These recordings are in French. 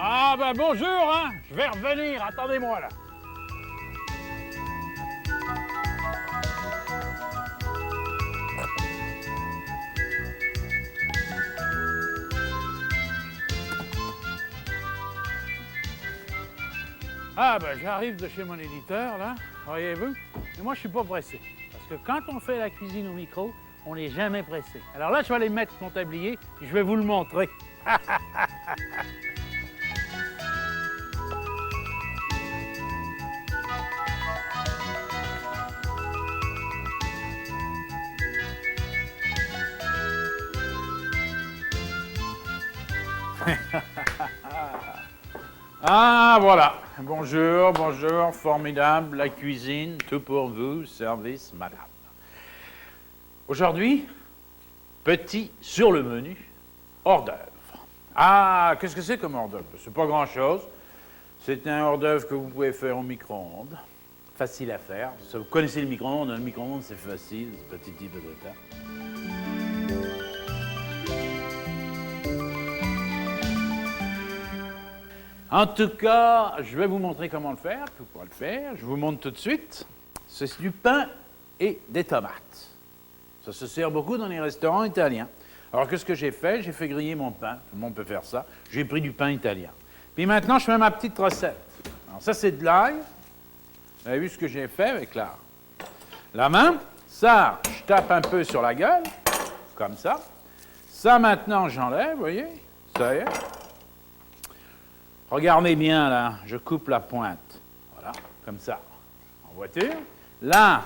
Ah ben bonjour, hein. Je vais revenir, attendez-moi là. Ah ben j'arrive de chez mon éditeur là, voyez-vous. Et moi je suis pas pressé. Parce que quand on fait la cuisine au micro, on n'est jamais pressé. Alors là je vais aller mettre mon tablier et je vais vous le montrer. Ah voilà, bonjour, bonjour, formidable, la cuisine, tout pour vous, service madame. Aujourd'hui, petit sur le menu, hors d'œuvre. Ah, qu'est-ce que c'est comme hors d'œuvre? C'est pas grand-chose, c'est un hors d'œuvre que vous pouvez faire au micro-ondes, facile à faire. Vous connaissez le micro-ondes c'est facile, petit type de retard. En tout cas, je vais vous montrer comment le faire, pourquoi le faire. Je vous montre tout de suite. C'est du pain et des tomates. Ça se sert beaucoup dans les restaurants italiens. Alors, qu'est-ce que j'ai fait? J'ai fait griller mon pain. Tout le monde peut faire ça. J'ai pris du pain italien. Puis maintenant, je fais ma petite recette. Alors, ça, c'est de l'ail. Vous avez vu ce que j'ai fait avec la main? Ça, je tape un peu sur la gueule, comme ça. Ça, maintenant, j'enlève, vous voyez? Ça y est. Regardez bien, là, je coupe la pointe. Voilà, comme ça, en voiture. Là,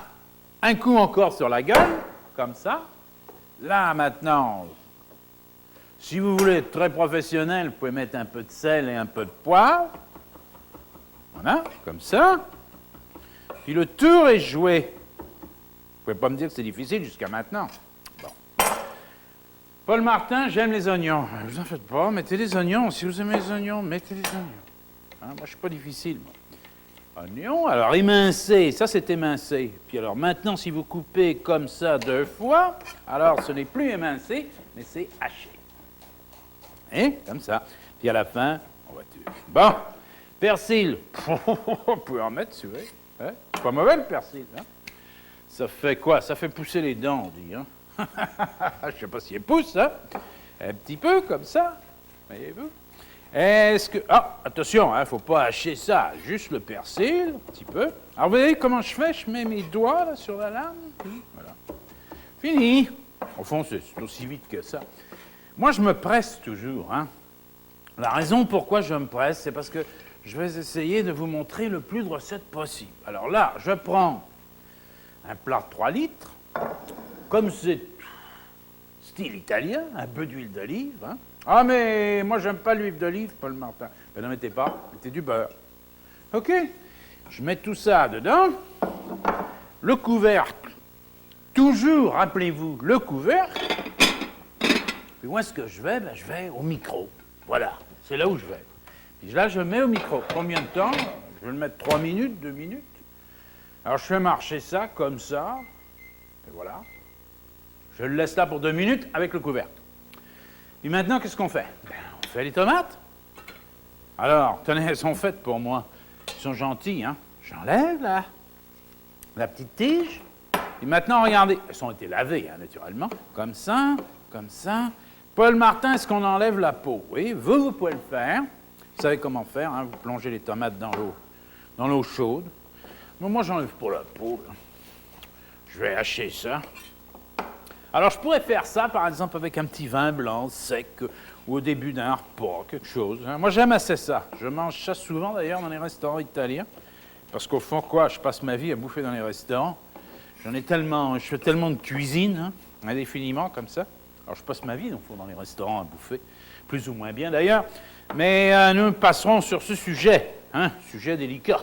un coup encore sur la gueule, comme ça. Là, maintenant, si vous voulez être très professionnel, vous pouvez mettre un peu de sel et un peu de poivre. Voilà, comme ça. Puis le tour est joué. Vous pouvez pas me dire que c'est difficile jusqu'à maintenant. Bon. Paul Martin, j'aime les oignons. Vous en faites pas, mettez des oignons. Si vous aimez les oignons, mettez des oignons. Hein, moi, je suis pas difficile, moi. Oignons, alors émincer, ça c'est émincé. Puis alors maintenant, si vous coupez comme ça 2 fois, alors ce n'est plus émincé, mais c'est haché. Hein, comme ça. Puis à la fin, on va tuer. Bon, persil. Vous pouvez en mettre, si vous voulez. Hein? C'est pas mauvais le persil. Hein? Ça fait quoi? Ça fait pousser les dents, on dit. Hein? Je ne sais pas s'il pousse, hein? Un petit peu, comme ça. Voyez-vous? Est-ce que... Ah, attention, il ne faut pas hacher ça. Juste le persil, un petit peu. Alors, vous voyez comment je fais? Je mets mes doigts là, sur la lame. Voilà. Fini. Au fond, c'est aussi vite que ça. Moi, je me presse toujours. Hein? La raison pourquoi je me presse, c'est parce que je vais essayer de vous montrer le plus de recettes possible. Alors là, je prends un plat de 3 litres. Comme c'est style italien, un peu d'huile d'olive. Hein? Ah, mais moi, j'aime pas l'huile d'olive, Paul Martin. Ben, n'en mettez pas, mettez du beurre. OK. Je mets tout ça dedans. Le couvercle. Toujours, rappelez-vous, le couvercle. Puis où est-ce que je vais? Ben, je vais au micro. Voilà, c'est là où je vais. Puis là, je mets au micro. Combien de temps? Je vais le mettre 3 minutes, 2 minutes. Alors, je fais marcher ça comme ça. Et voilà. Je le laisse là pour 2 minutes avec le couvercle. Puis maintenant, qu'est-ce qu'on fait? Ben, on fait les tomates. Alors, tenez, elles sont faites pour moi. Elles sont gentilles, hein? J'enlève la petite tige. Et maintenant, regardez. Elles ont été lavées, hein, naturellement. Comme ça, comme ça. Paul Martin, est-ce qu'on enlève la peau? Oui, vous pouvez le faire. Vous savez comment faire, hein? Vous plongez les tomates dans l'eau chaude. Mais moi, j'enlève pas la peau. Là. Je vais hacher ça. Alors, je pourrais faire ça, par exemple, avec un petit vin blanc sec ou au début d'un repas, quelque chose. Hein. Moi, j'aime assez ça. Je mange ça souvent, d'ailleurs, dans les restaurants italiens. Parce qu'au fond, quoi, je passe ma vie à bouffer dans les restaurants. Je fais tellement de cuisine, hein, indéfiniment, comme ça. Alors, je passe ma vie, au fond, dans les restaurants à bouffer, plus ou moins bien, d'ailleurs. Mais nous passerons sur ce sujet, hein, sujet délicat.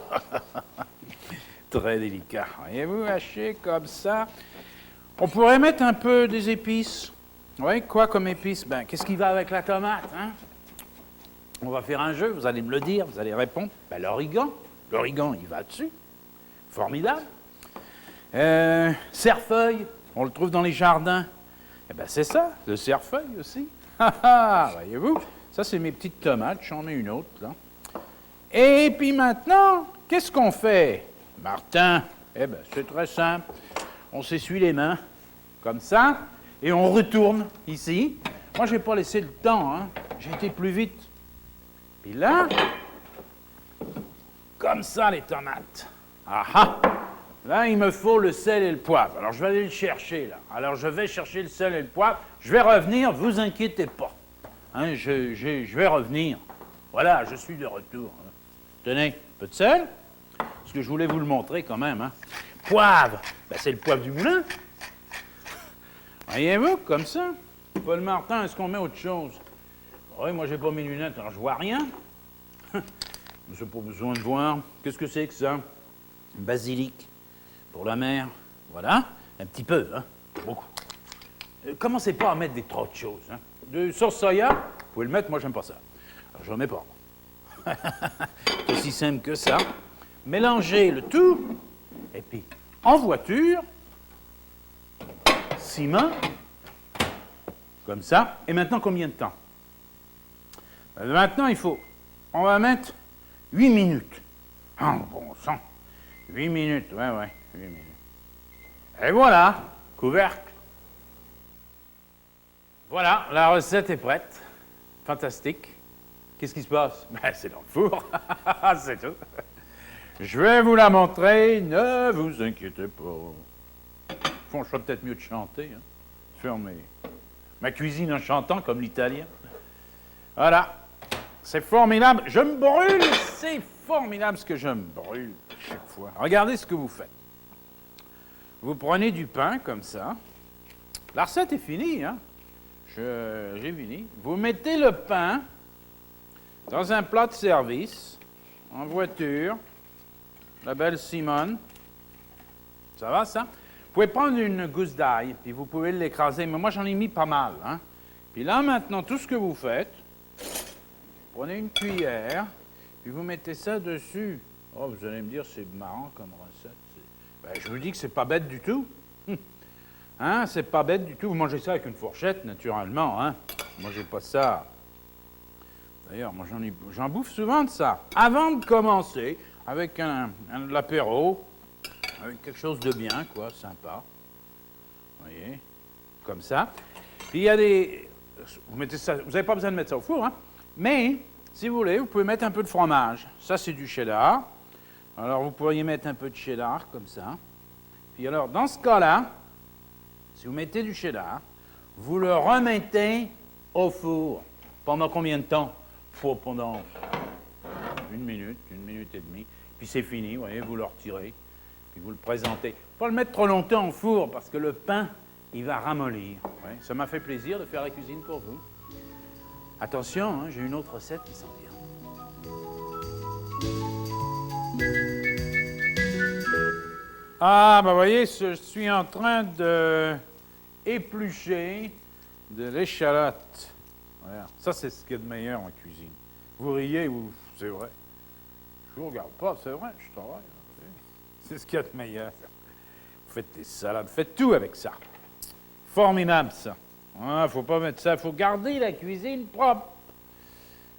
Très délicat. Voyez-vous, haché comme ça. On pourrait mettre un peu des épices. Oui, quoi comme épices? Ben, qu'est-ce qui va avec la tomate, hein? On va faire un jeu, vous allez me le dire, vous allez répondre. Ben, l'origan. L'origan, il va dessus. Formidable. Cerfeuil, on le trouve dans les jardins. Eh ben, c'est ça, le cerfeuil aussi. Voyez-vous? Ça, c'est mes petites tomates. J'en mets une autre, là. Et puis maintenant, qu'est-ce qu'on fait, Martin? Eh bien, c'est très simple. On s'essuie les mains, comme ça, et on retourne ici. Moi, je n'ai pas laissé le temps, hein. J'ai été plus vite. Puis là, comme ça, les tomates. Ah ah! Là, il me faut le sel et le poivre. Alors, je vais aller le chercher, là. Alors, je vais chercher le sel et le poivre. Je vais revenir, vous inquiétez pas. Hein, je vais revenir. Voilà, je suis de retour. Tenez, un peu de sel, parce que je voulais vous le montrer quand même. Hein. Poivre, ben, c'est le poivre du moulin. Voyez-vous, comme ça. Paul Martin, est-ce qu'on met autre chose? Oui, moi, j'ai pas mes lunettes, alors je vois rien. J'ai pas besoin de voir. Qu'est-ce que c'est que ça? Basilic, pour la mer. Voilà, un petit peu, hein, beaucoup. Commencez pas à mettre des trop de choses. Hein. De sauce soya, vous pouvez le mettre, moi, j'aime pas ça. Alors, j'en mets pas. C'est aussi simple que ça. Mélangez le tout, et puis en voiture, ciment, comme ça. Et maintenant, combien de temps? Maintenant, on va mettre 8 minutes. Ah, bon sang. 8 minutes, ouais, 8 minutes. Et voilà, couvercle. Voilà, la recette est prête. Fantastique. Qu'est-ce qui se passe? Ben, c'est dans le four. C'est tout. Je vais vous la montrer, ne vous inquiétez pas. Je ferais peut-être mieux de chanter, hein. Faire ma cuisine en chantant comme l'italien. Voilà. C'est formidable. Je me brûle. C'est formidable ce que je me brûle chaque fois. Regardez ce que vous faites. Vous prenez du pain comme ça. La recette est finie, hein. J'ai fini. Vous mettez le pain dans un plat de service, en voiture, la belle Simone. Ça va, ça? Vous pouvez prendre une gousse d'ail, puis vous pouvez l'écraser, mais moi, j'en ai mis pas mal, hein? Puis là, maintenant, tout ce que vous faites, prenez une cuillère, puis vous mettez ça dessus. Oh, vous allez me dire, c'est marrant comme recette. Ben, je vous dis que c'est pas bête du tout. Hein? C'est pas bête du tout. Vous mangez ça avec une fourchette, naturellement, hein? Moi, j'ai pas ça. D'ailleurs, moi, j'en bouffe souvent de ça. Avant de commencer, avec de l'apéro, avec quelque chose de bien, quoi, sympa. Vous voyez? Comme ça. Puis il y a des... Vous mettez ça... Vous n'avez pas besoin de mettre ça au four, hein? Mais, si vous voulez, vous pouvez mettre un peu de fromage. Ça, c'est du cheddar. Alors, vous pourriez mettre un peu de cheddar, comme ça. Puis alors, dans ce cas-là, si vous mettez du cheddar, vous le remettez au four. Pendant combien de temps? Pendant 1 minute, 1 minute et demie. Puis c'est fini, vous voyez, vous le retirez, puis vous le présentez. Il ne faut pas le mettre trop longtemps au four, parce que le pain, il va ramollir. Ouais, ça m'a fait plaisir de faire la cuisine pour vous. Attention, hein, j'ai une autre recette qui s'en vient. Ah, ben vous voyez, je suis en train de éplucher de l'échalote. Voilà. Ça, c'est ce qu'il y a de meilleur en cuisine. Vous riez, c'est vrai. Je vous regarde pas, c'est vrai, je travaille. C'est ce qu'il y a de meilleur. Vous faites des salades, faites tout avec ça. Formidable, ça. Ah, faut pas mettre ça, faut garder la cuisine propre.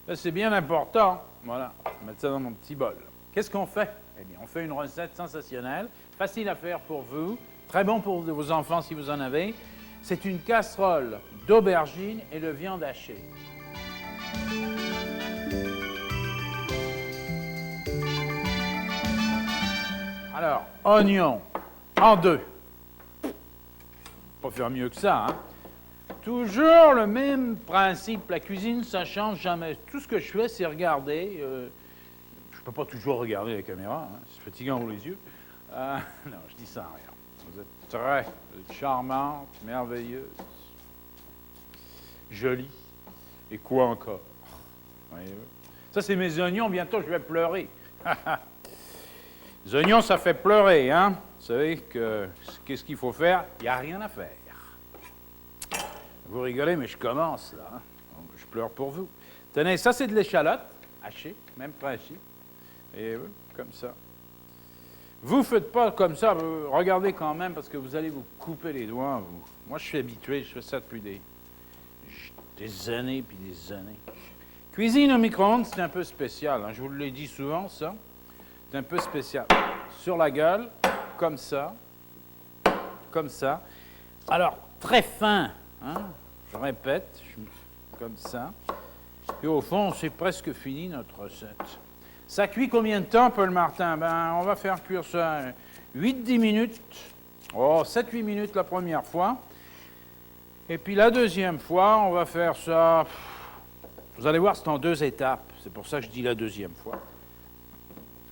Ça, c'est bien important. Voilà, je vais mettre ça dans mon petit bol. Qu'est-ce qu'on fait? Eh bien, on fait une recette sensationnelle, facile à faire pour vous, très bon pour vos enfants si vous en avez. C'est une casserole d'aubergines et de viande hachée. Alors, oignon en 2. Pas faire mieux que ça, hein? Toujours le même principe. La cuisine, ça change jamais. Tout ce que je fais, c'est regarder. Je peux pas toujours regarder la caméra, hein? C'est fatigant pour les yeux. Non, je dis ça en rien. Vous êtes charmante, merveilleuse, jolie. Et quoi encore? Voyez-vous? Ça, c'est mes oignons. Bientôt, je vais pleurer. Les oignons, ça fait pleurer, hein? Vous savez que qu'est-ce qu'il faut faire? Il n'y a rien à faire. Vous rigolez, mais je commence, là. Hein? Je pleure pour vous. Tenez, ça, c'est de l'échalote, hachée, même principe. Et comme ça. Vous ne faites pas comme ça, regardez quand même, parce que vous allez vous couper les doigts, vous. Moi, je suis habitué, je fais ça depuis des années, puis des années. Cuisine au micro-ondes, c'est un peu spécial. Hein. Je vous l'ai dit souvent, ça. C'est un peu spécial. Sur la gueule, comme ça. Comme ça. Alors, très fin. Hein. Je répète, comme ça. Et au fond, c'est presque fini, notre recette. Ça cuit combien de temps, Paul Martin? Ben, on va faire cuire ça 8-10 minutes. Oh, 7-8 minutes la première fois. Et puis la deuxième fois, on va faire ça... Vous allez voir, c'est en 2 étapes. C'est pour ça que je dis la deuxième fois.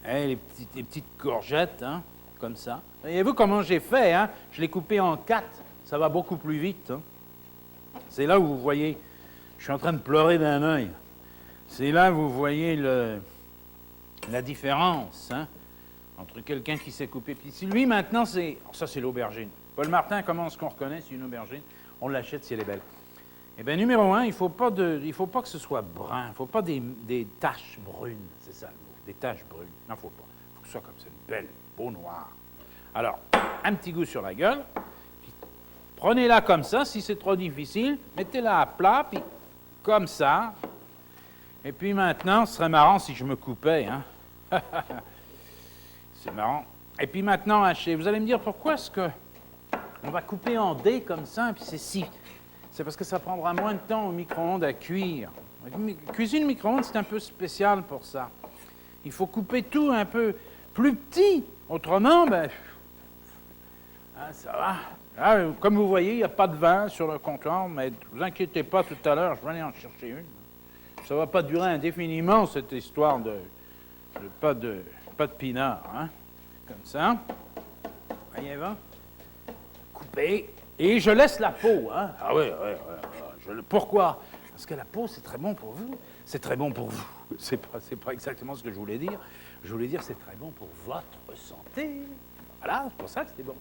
Et les petites courgettes, hein, comme ça. Voyez-vous comment j'ai fait, hein? Je l'ai coupé en 4. Ça va beaucoup plus vite. Hein? C'est là où vous voyez... Je suis en train de pleurer d'un œil. C'est là où vous voyez la différence, hein, entre quelqu'un qui s'est coupé. Puis si lui, maintenant, c'est... Ça, c'est l'aubergine. Paul Martin, comment est-ce qu'on reconnaît si une aubergine? On l'achète si elle est belle. Eh bien, numéro 1, il ne faut pas que ce soit brun. Il ne faut pas des taches brunes. C'est ça le mot. Des taches brunes. Non, il ne faut pas. Il faut que ce soit comme ça, une belle, beau noir. Alors, un petit goût sur la gueule. Puis, prenez-la comme ça. Si c'est trop difficile, mettez-la à plat, puis comme ça. Et puis maintenant, ce serait marrant si je me coupais, hein. C'est marrant. Et puis maintenant, hachez. Vous allez me dire, pourquoi est-ce que on va couper en dés comme ça, et puis c'est parce que ça prendra moins de temps au micro-ondes à cuire. Cuisine micro-ondes, c'est un peu spécial pour ça. Il faut couper tout un peu plus petit. Autrement, ben, hein, ça va. Là, comme vous voyez, il n'y a pas de vin sur le comptoir, mais ne vous inquiétez pas, tout à l'heure, je vais aller en chercher une. Ça ne va pas durer indéfiniment, cette histoire pas de pinard, hein? Comme ça. Voyez-vous? Coupé. Et je laisse la peau, hein? Ah oui. Pourquoi? Parce que la peau, c'est très bon pour vous. C'est très bon pour vous. C'est pas exactement ce que je voulais dire. Je voulais dire c'est très bon pour votre santé. Voilà, c'est pour ça que c'était bon.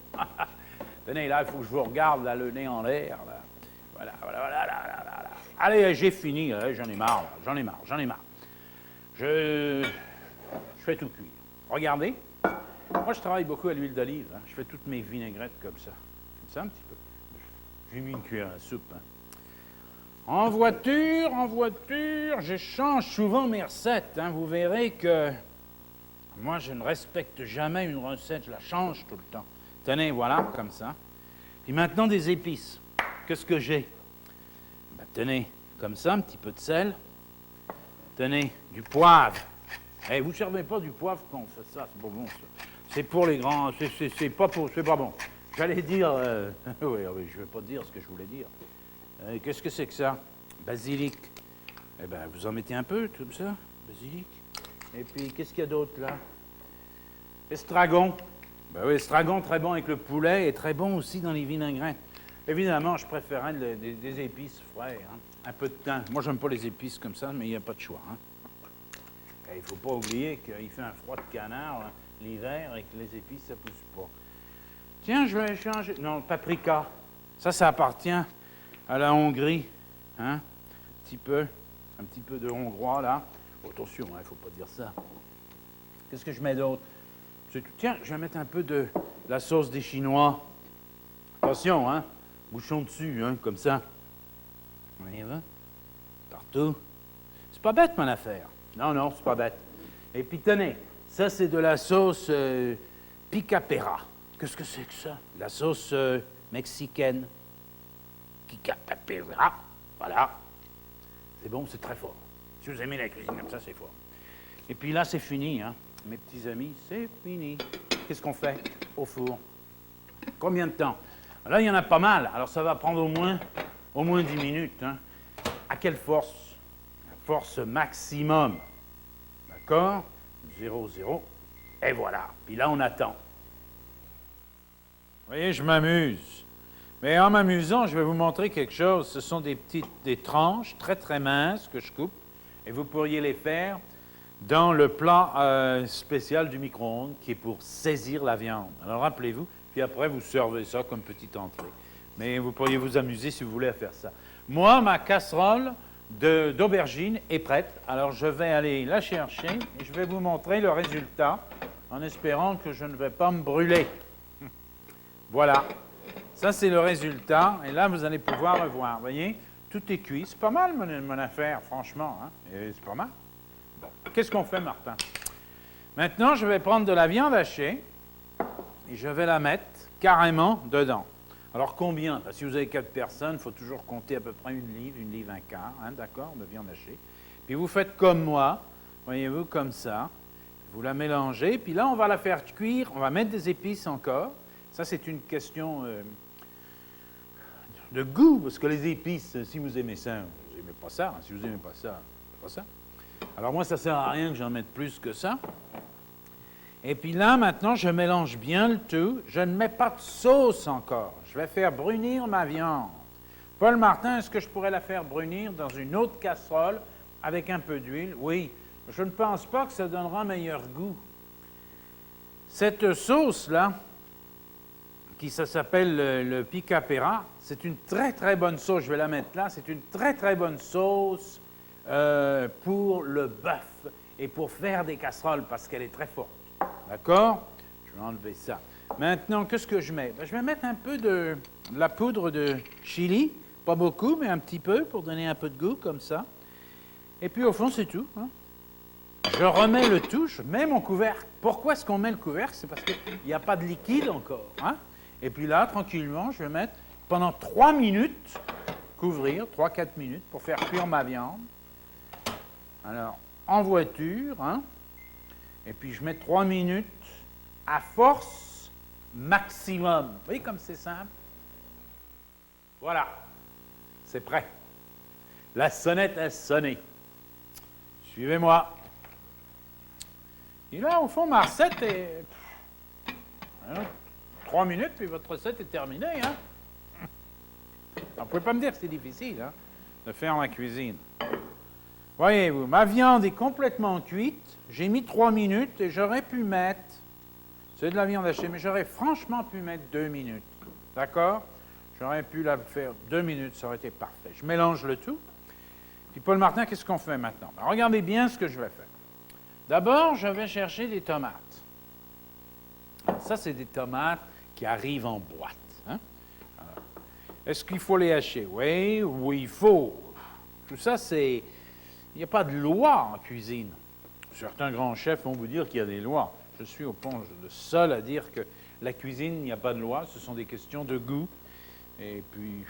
Tenez, là, il faut que je vous regarde, là, le nez en l'air, là. Voilà. Allez, j'ai fini, là, j'en ai marre. Je fais tout cuire. Regardez. Moi, je travaille beaucoup à l'huile d'olive. Hein. Je fais toutes mes vinaigrettes comme ça. Comme ça, un petit peu. J'ai mis une cuillère à soupe. Hein. En voiture, je change souvent mes recettes. Hein. Vous verrez que moi, je ne respecte jamais une recette. Je la change tout le temps. Tenez, voilà, comme ça. Puis maintenant, des épices. Qu'est-ce que j'ai? Ben, tenez, comme ça, un petit peu de sel. Tenez, du poivre. Eh, vous ne servez pas du poivre quand on fait ça, c'est pas bon, ça. C'est pour les grands, c'est pas bon. J'allais dire, oui, je ne vais pas dire ce que je voulais dire. Qu'est-ce que c'est que ça? Basilic. Eh bien, vous en mettez un peu, comme ça, basilic. Et puis, qu'est-ce qu'il y a d'autre, là? Estragon. Ben oui, estragon, très bon avec le poulet, et très bon aussi dans les vinaigrettes. Évidemment, je préférais des épices frais, hein. Un peu de thym. Moi, j'aime pas les épices comme ça, mais il n'y a pas de choix, hein. Il ne faut pas oublier qu'il fait un froid de canard, hein, l'hiver, et que les épices, ça ne pousse pas. Tiens, je vais changer... Non, paprika. Ça appartient à la Hongrie, hein? Un petit peu de hongrois, là. Bon, attention, il ne faut pas dire ça. Qu'est-ce que je mets d'autre? Tiens, je vais mettre un peu de la sauce des Chinois. Attention, hein? Bouchon dessus, hein, comme ça. Voyez-vous? Partout. C'est pas bête, mon affaire. Non, c'est pas bête. Et puis, tenez, ça, c'est de la sauce picapera. Qu'est-ce que c'est que ça? La sauce mexicaine. Picapera. Voilà. C'est bon, c'est très fort. Si vous aimez la cuisine comme ça, c'est fort. Et puis là, c'est fini, hein. Mes petits amis, c'est fini. Qu'est-ce qu'on fait au four? Combien de temps? Là, il y en a pas mal. Alors, ça va prendre au moins 10 minutes. Hein. À quelle force? La force maximum. D'accord? 0, 0. Et voilà. Puis là, on attend. Vous voyez, je m'amuse. Mais en m'amusant, je vais vous montrer quelque chose. Ce sont des tranches très, très minces que je coupe. Et vous pourriez les faire dans le plat spécial du micro-ondes qui est pour saisir la viande. Alors, rappelez-vous, puis après, vous servez ça comme petite entrée. Mais vous pourriez vous amuser si vous voulez à faire ça. Moi, ma casserole d'aubergine est prête. Alors, je vais aller la chercher et je vais vous montrer le résultat en espérant que je ne vais pas me brûler. Voilà. Ça, c'est le résultat. Et là, vous allez pouvoir le voir. Vous voyez? tout est cuit. C'est pas mal, mon affaire, franchement. Hein? Et c'est pas mal. Bon, qu'est-ce qu'on fait, Martin? Maintenant, je vais prendre de la viande hachée et je vais la mettre carrément dedans. Alors, combien? Parce que si vous avez 4 personnes, il faut toujours compter à peu près une livre un quart, hein, d'accord, de viande hachée. Puis vous faites comme moi, voyez-vous, comme ça. Vous la mélangez, puis là, on va la faire cuire. On va mettre des épices encore. Ça, c'est une question de goût, parce que les épices, si vous aimez ça, vous n'aimez pas ça. Si vous n'aimez pas ça, pas ça. Alors moi, ça ne sert à rien que j'en mette plus que ça. Et puis là, maintenant, je mélange bien le tout. Je ne mets pas de sauce encore. Je vais faire brunir ma viande. Paul Martin, est-ce que je pourrais la faire brunir dans une autre casserole avec un peu d'huile? Oui. Je ne pense pas que ça donnera meilleur goût. Cette sauce-là, qui ça s'appelle le pica-pera, c'est une très, très bonne sauce. Je vais la mettre là. C'est une très, très bonne sauce pour le bœuf et pour faire des casseroles parce qu'elle est très forte. D'accord? Je vais enlever ça. Maintenant, qu'est-ce que je mets? Ben, je vais mettre un peu de la poudre de chili. Pas beaucoup, mais un petit peu pour donner un peu de goût, comme ça. Et puis, au fond, c'est tout. Hein? Je remets le tout, je mets mon couvercle. Pourquoi est-ce qu'on met le couvercle? C'est parce qu'il n'y a pas de liquide encore. Hein? Et puis là, tranquillement, je vais mettre pendant 3 minutes, couvrir, 3-4 minutes, pour faire cuire ma viande. Alors, en voiture, hein? Et puis je mets 3 minutes à force maximum. Vous voyez comme c'est simple? Voilà, c'est prêt. La sonnette a sonné. Suivez-moi. Et là, au fond, ma recette est... 3 minutes, puis votre recette est terminée. Hein? Vous ne pouvez pas me dire que c'est difficile hein, de faire la cuisine. Voyez-vous, ma viande est complètement cuite. J'ai mis 3 minutes et j'aurais pu mettre... C'est de la viande hachée, mais j'aurais franchement pu mettre 2 minutes. D'accord? J'aurais pu la faire 2 minutes, ça aurait été parfait. Je mélange le tout. Puis Paul Martin, qu'est-ce qu'on fait maintenant? Ben, regardez bien ce que je vais faire. D'abord, je vais chercher des tomates. Ça, c'est des tomates qui arrivent en boîte. Hein? Est-ce qu'il faut les hacher? Oui, il faut. Tout ça, c'est... Il n'y a pas de loi en cuisine. Certains grands chefs vont vous dire qu'il y a des lois. Je suis au point le seul à dire que la cuisine, il n'y a pas de loi. Ce sont des questions de goût. Et puis,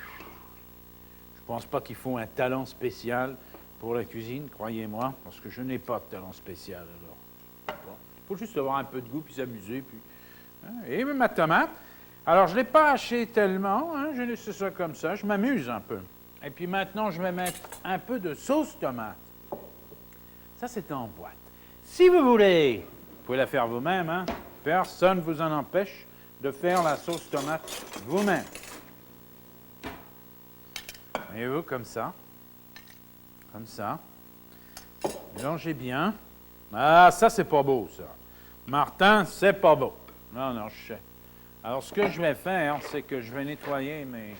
je ne pense pas qu'il faut un talent spécial pour la cuisine, croyez-moi, parce que je n'ai pas de talent spécial. Alors, bon, il faut juste avoir un peu de goût, puis s'amuser. Puis, hein, et ma tomate. Alors, je ne l'ai pas hachée tellement. Hein, je laisse ça comme ça. Je m'amuse un peu. Et puis maintenant, je vais mettre un peu de sauce tomate. Ça, c'est en boîte. Si vous voulez, vous pouvez la faire vous-même. Hein? Personne ne vous en empêche de faire la sauce tomate vous-même. Voyez-vous, comme ça. Comme ça. Mélangez bien. Ah, ça, c'est pas beau, ça. Martin, c'est pas beau. Non, je sais. Alors, ce que je vais faire, c'est que je vais nettoyer mes...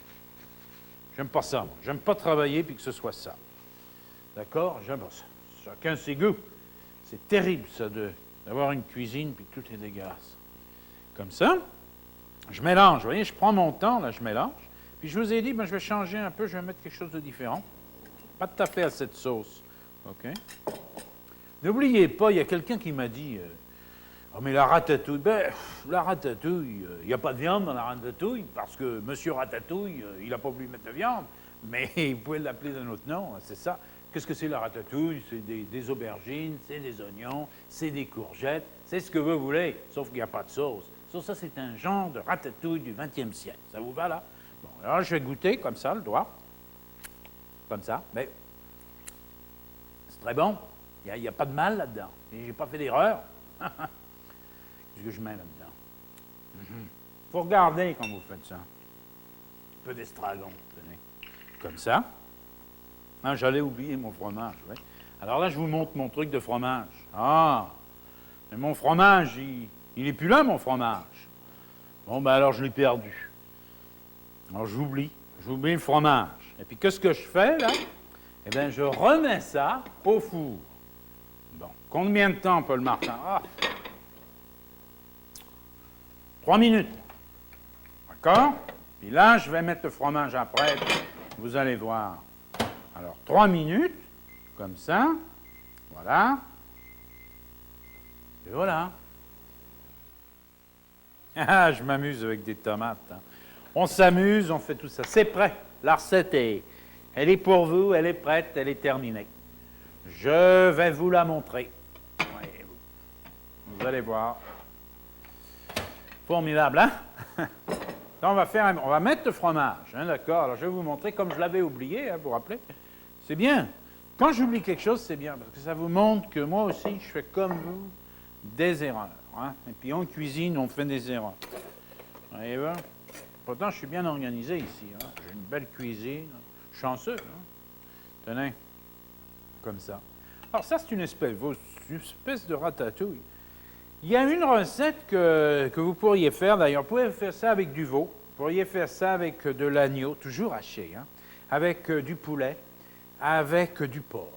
J'aime pas ça, moi. J'aime pas travailler puis que ce soit ça. D'accord? J'aime pas ça. Chacun ses goûts. C'est terrible, ça, d'avoir une cuisine puis tout est dégueulasse. Comme ça, je mélange. Vous voyez, je prends mon temps, là, je mélange. Puis je vous ai dit, ben, je vais changer un peu, je vais mettre quelque chose de différent. Pas tout à fait à cette sauce. OK? N'oubliez pas, il y a quelqu'un qui m'a dit, oh, mais la ratatouille, la ratatouille, il n'y a pas de viande dans la ratatouille parce que M. Ratatouille, il n'a pas voulu mettre de viande, mais vous pouvez l'appeler d'un autre nom, c'est ça. Qu'est-ce que c'est la ratatouille? C'est des aubergines, c'est des oignons, c'est des courgettes, c'est ce que vous voulez, sauf qu'il n'y a pas de sauce. Sauf ça, c'est un genre de ratatouille du 20e siècle. Ça vous va, là? Bon, alors je vais goûter comme ça, le doigt. Comme ça, mais c'est très bon. Il n'y a pas de mal là-dedans. Je n'ai pas fait d'erreur. Qu'est-ce que je mets là-dedans? Il faut regarder quand vous faites ça. Un peu d'estragon, tenez. Comme ça. Ah, j'allais oublier mon fromage. Oui. Alors là, je vous montre mon truc de fromage. Ah! Mais mon fromage, il n'est plus là, mon fromage. Bon, ben alors, je l'ai perdu. Alors, j'oublie le fromage. Et puis, qu'est-ce que je fais, là? Eh bien, je remets ça au four. Bon, combien de temps, Paul Martin? Ah! 3 minutes. D'accord? Puis là, je vais mettre le fromage après. Vous allez voir. Alors, 3 minutes, comme ça. Voilà. Et voilà. Ah, je m'amuse avec des tomates. Hein. On s'amuse, on fait tout ça. C'est prêt. La recette elle est pour vous, elle est prête, elle est terminée. Je vais vous la montrer. Voyez-vous. Vous allez voir. Formidable, hein? On va mettre le fromage, hein, d'accord? Alors, je vais vous montrer, comme je l'avais oublié, hein, vous vous rappelez? C'est bien. Quand j'oublie quelque chose, c'est bien, parce que ça vous montre que moi aussi, je fais comme vous des erreurs. Hein? Et puis, en cuisine, on fait des erreurs. Voyez-vous? Pourtant, je suis bien organisé ici. Hein? J'ai une belle cuisine. Chanceux. Hein? Tenez. Comme ça. Alors, ça, c'est une espèce de ratatouille. Il y a une recette que vous pourriez faire, d'ailleurs. Vous pouvez faire ça avec du veau. Vous pourriez faire ça avec de l'agneau, toujours haché, hein? Avec du poulet, avec du porc.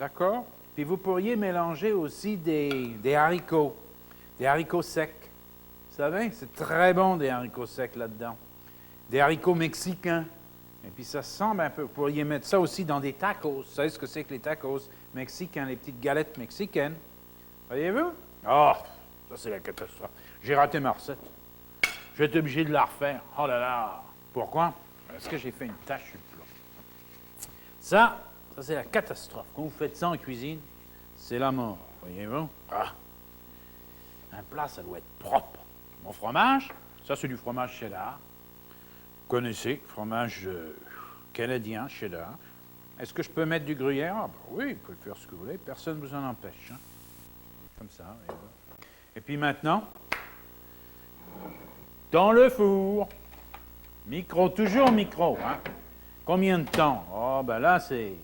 D'accord? Puis vous pourriez mélanger aussi des haricots secs. Vous savez, c'est très bon des haricots secs là-dedans. Des haricots mexicains. Et puis ça semble un peu. Vous pourriez mettre ça aussi dans des tacos. Vous savez ce que c'est que les tacos mexicains, les petites galettes mexicaines. Voyez-vous? Oh, ça c'est la catastrophe. J'ai raté ma recette. Je vais être obligé de la refaire. Oh là là! Pourquoi? Parce que j'ai fait une tache sur le plat. Ça c'est la catastrophe. Quand vous faites ça en cuisine, c'est la mort. Voyez-vous? Ah. Un plat, ça doit être propre. Mon fromage, ça c'est du fromage cheddar. Vous connaissez, fromage canadien, cheddar. Est-ce que je peux mettre du gruyère? Ah, ben oui, vous pouvez faire ce que vous voulez, personne ne vous en empêche. Hein. Comme ça. Et puis maintenant, dans le four, micro, toujours micro. Hein. Combien de temps? Oh, ben là, c'est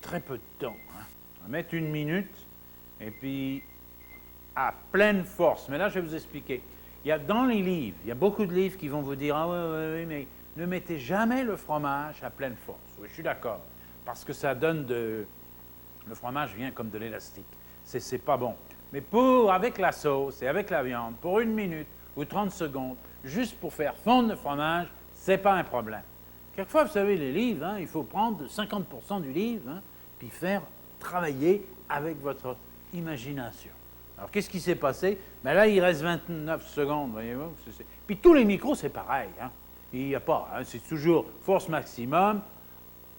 très peu de temps. Hein. On va mettre 1 minute, et puis à pleine force. Mais là, je vais vous expliquer. Dans les livres, il y a beaucoup de livres qui vont vous dire « Ah oui, mais ne mettez jamais le fromage à pleine force. » Oui, je suis d'accord, parce que ça donne le fromage vient comme de l'élastique. C'est pas bon. Mais avec la sauce et avec la viande, pour 1 minute ou 30 secondes, juste pour faire fondre le fromage, c'est pas un problème. Quelquefois, vous savez, les livres, hein, il faut prendre 50% du livre, hein, puis faire travailler avec votre imagination. Alors, qu'est-ce qui s'est passé? Ben là, il reste 29 secondes, voyez-vous. Puis tous les micros, c'est pareil. Hein. Il n'y a pas. Hein, c'est toujours force maximum,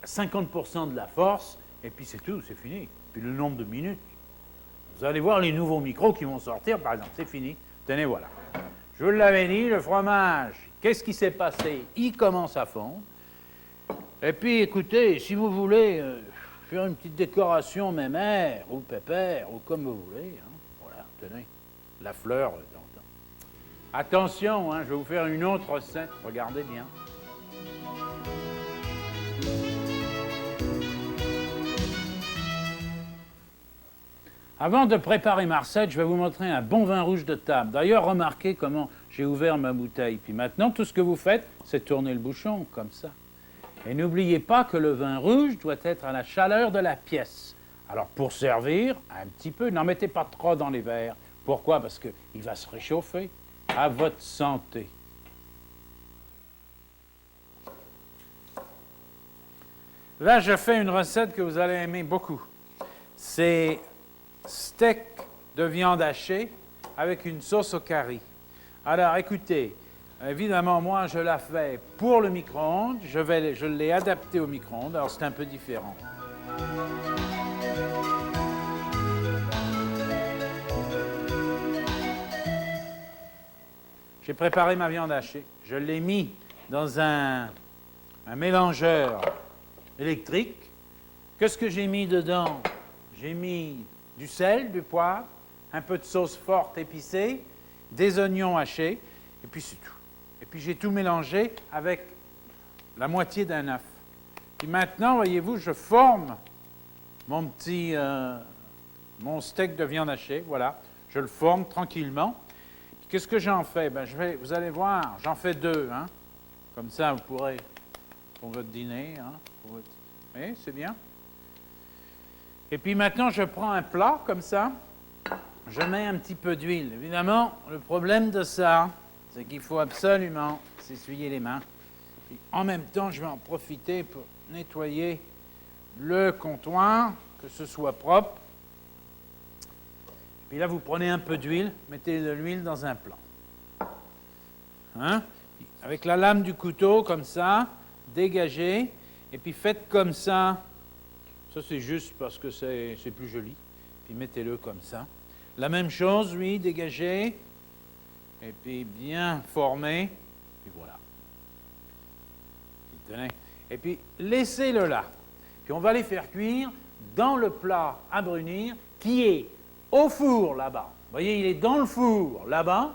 50% de la force, et puis c'est tout, c'est fini. Puis le nombre de minutes. Vous allez voir les nouveaux micros qui vont sortir, par exemple, c'est fini. Tenez, voilà. Je vous l'avais dit, le fromage, qu'est-ce qui s'est passé? Il commence à fondre. Et puis, écoutez, si vous voulez faire une petite décoration mémère, ou pépère, ou comme vous voulez, hein, tenez, la fleur. Attention, hein, je vais vous faire une autre recette. Regardez bien. Avant de préparer ma recette, je vais vous montrer un bon vin rouge de table. D'ailleurs, remarquez comment j'ai ouvert ma bouteille. Puis maintenant, tout ce que vous faites, c'est tourner le bouchon, comme ça. Et n'oubliez pas que le vin rouge doit être à la chaleur de la pièce. Alors, pour servir, un petit peu, n'en mettez pas trop dans les verres. Pourquoi? Parce qu'il va se réchauffer. À votre santé. Là, je fais une recette que vous allez aimer beaucoup. C'est steak de viande hachée avec une sauce au curry. Alors, écoutez, évidemment, moi, je la fais pour le micro-ondes. Je l'ai adapté au micro-ondes, alors c'est un peu différent. J'ai préparé ma viande hachée. Je l'ai mis dans un mélangeur électrique. Qu'est-ce que j'ai mis dedans? J'ai mis du sel, du poivre, un peu de sauce forte épicée, des oignons hachés, et puis c'est tout. Et puis j'ai tout mélangé avec la moitié d'un œuf. Et maintenant, voyez-vous, je forme mon steak de viande hachée, voilà. Je le forme tranquillement. Qu'est-ce que j'en fais? Ben, vous allez voir, j'en fais 2. Hein? Comme ça, vous pourrez, pour votre dîner. Hein? Oui, c'est bien. Et puis maintenant, je prends un plat, comme ça. Je mets un petit peu d'huile. Évidemment, le problème de ça, c'est qu'il faut absolument s'essuyer les mains. Puis, en même temps, je vais en profiter pour nettoyer le comptoir, que ce soit propre. Puis là, vous prenez un peu d'huile, mettez de l'huile dans un plat. Hein? Avec la lame du couteau, comme ça, dégagez, et puis faites comme ça. Ça, c'est juste parce que c'est plus joli. Puis mettez-le comme ça. La même chose, oui, dégagez, et puis bien formé, puis voilà. Puis tenez. Et puis laissez-le là. Puis on va les faire cuire dans le plat à brunir qui est au four là-bas. Vous voyez, il est dans le four là-bas.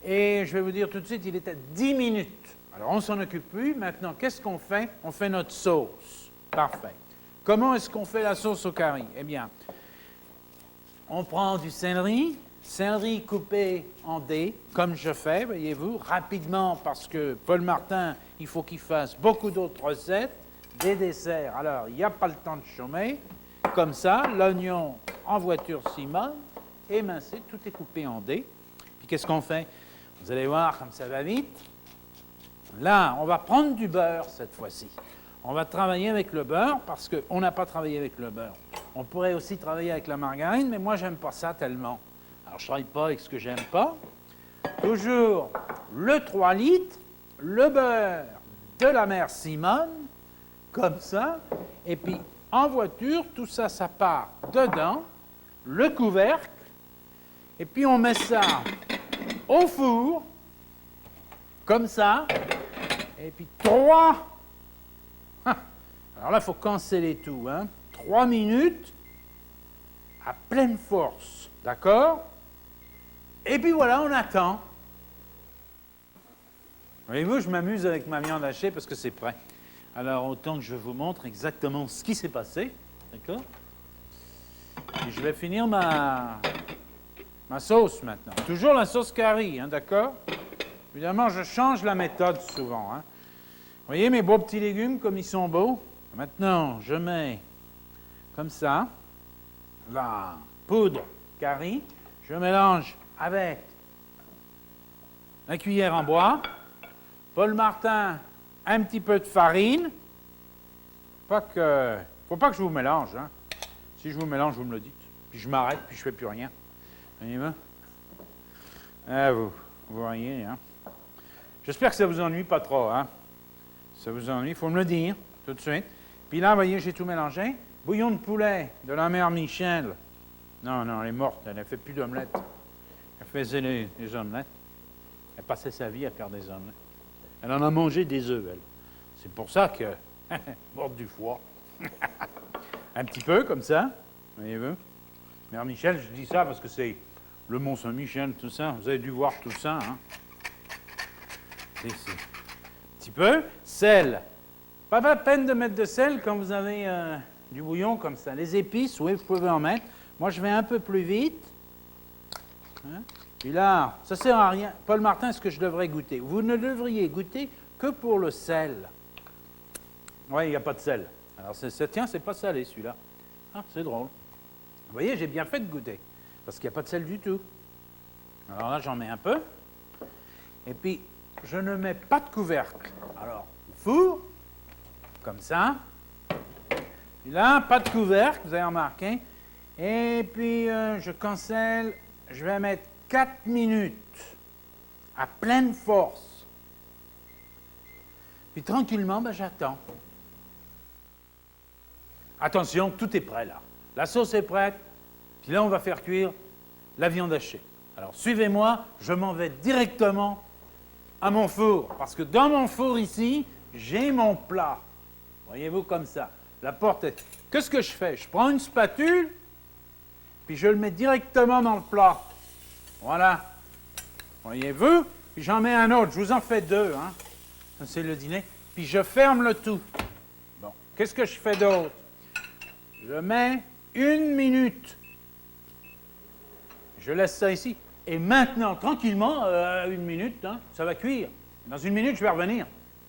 Et je vais vous dire tout de suite, il est à 10 minutes. Alors, on ne s'en occupe plus. Maintenant, qu'est-ce qu'on fait? On fait notre sauce. Parfait. Comment est-ce qu'on fait la sauce au curry? Eh bien, on prend du céleri coupé en dés, comme je fais, voyez-vous, rapidement, parce que Paul Martin, il faut qu'il fasse beaucoup d'autres recettes, des desserts. Alors, il n'y a pas le temps de chômer. Comme ça, l'oignon en voiture Simone, émincé, tout est coupé en dés. Puis qu'est-ce qu'on fait? Vous allez voir comme ça va vite. Là, on va prendre du beurre cette fois-ci. On va travailler avec le beurre parce qu'on n'a pas travaillé avec le beurre. On pourrait aussi travailler avec la margarine, mais moi, j'aime pas ça tellement. Alors, je ne travaille pas avec ce que j'aime pas. Toujours le 3 litres, le beurre de la mère Simone, comme ça. Et puis, en voiture, tout ça, ça part dedans, le couvercle. Et puis, on met ça au four, comme ça. Et puis, 3. Alors là, il faut canceller tout. 3 minutes à pleine force. D'accord? Et puis voilà, on attend. Voyez-vous, je m'amuse avec ma viande hachée parce que c'est prêt. Alors, autant que je vous montre exactement ce qui s'est passé. D'accord? Et je vais finir ma sauce maintenant. Toujours la sauce curry, d'accord? Évidemment, je change la méthode souvent. Vous voyez mes beaux petits légumes comme ils sont beaux? Maintenant, je mets comme ça la poudre curry. Je mélange avec la cuillère en bois. Paul Martin, un petit peu de farine. Faut pas que je vous mélange. Si je vous mélange, vous me le dites. Puis je m'arrête, puis je ne fais plus rien. Voyez-vous? Ah, vous voyez, J'espère que ça ne vous ennuie pas trop, Si ça vous ennuie, il faut me le dire tout de suite. Puis là, vous voyez, j'ai tout mélangé. Bouillon de poulet de la mère Michel. Non, elle est morte, elle ne fait plus d'omelettes. Elle faisait les omelettes. Elle passait sa vie à faire des omelettes. Elle en a mangé des œufs, elle. C'est pour ça que... morte du foie. Un petit peu, comme ça, voyez-vous. Mère Michel, je dis ça parce que c'est le Mont-Saint-Michel, tout ça. Vous avez dû voir tout ça, Un petit peu. Sel. Pas la peine de mettre de sel quand vous avez du bouillon comme ça. Les épices, oui, vous pouvez en mettre. Moi, je vais un peu plus vite. Puis là, ça ne sert à rien. Paul Martin, est-ce que je devrais goûter? Vous ne devriez goûter que pour le sel. Oui, il n'y a pas de sel. Alors, tiens, c'est pas salé, celui-là. Ah, c'est drôle. Vous voyez, j'ai bien fait de goûter. Parce qu'il n'y a pas de sel du tout. Alors là, j'en mets un peu. Et puis, je ne mets pas de couvercle. Alors, au four, comme ça. Puis là, pas de couvercle, vous avez remarqué. Et puis, je cancelle. Je vais mettre 4 minutes à pleine force. Puis tranquillement, j'attends. Attention, tout est prêt là. La sauce est prête. Puis là, on va faire cuire la viande hachée. Alors, suivez-moi, je m'en vais directement à mon four. Parce que dans mon four ici, j'ai mon plat. Voyez-vous comme ça. La porte est... Qu'est-ce que je fais? Je prends une spatule, puis je le mets directement dans le plat. Voilà. Voyez-vous? Puis j'en mets un autre. Je vous en fais 2, Ça, c'est le dîner. Puis je ferme le tout. Bon. Qu'est-ce que je fais d'autre? Je mets 1 minute. Je laisse ça ici. Et maintenant, tranquillement, 1 minute, ça va cuire. Dans 1 minute, je vais revenir.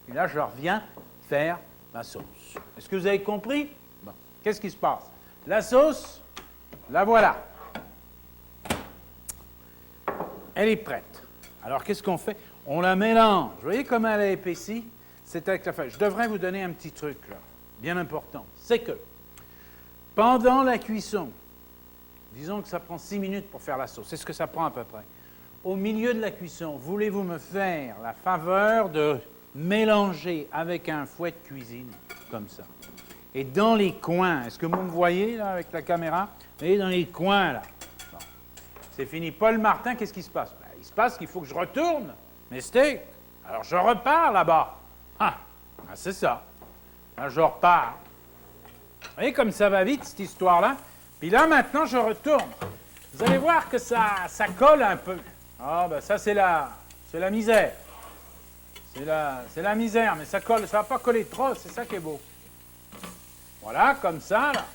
Et là, je reviens faire ma sauce. Est-ce que vous avez compris? Bon. Qu'est-ce qui se passe? La sauce, la voilà. Elle est prête. Alors, qu'est-ce qu'on fait? On la mélange. Vous voyez comment elle est épaissie? c'est avec la farine. Je devrais vous donner un petit truc, là, bien important. C'est que, pendant la cuisson, disons que ça prend 6 minutes pour faire la sauce, c'est ce que ça prend à peu près. Au milieu de la cuisson, voulez-vous me faire la faveur de mélanger avec un fouet de cuisine, comme ça? Et dans les coins, est-ce que vous me voyez, là, avec la caméra? Vous voyez, dans les coins, là. Bon. C'est fini. Paul Martin, qu'est-ce qui se passe? Ben, il se passe qu'il faut que je retourne mes steaks. Alors, je repars là-bas. Ah, c'est ça. Là, je repars. Vous voyez comme ça va vite, cette histoire-là? Puis là, maintenant, je retourne. Vous allez voir que ça colle un peu. Ah, ben ça, c'est la misère. C'est la misère, mais ça colle. Ça ne va pas coller trop, c'est ça qui est beau. Voilà, comme ça, là.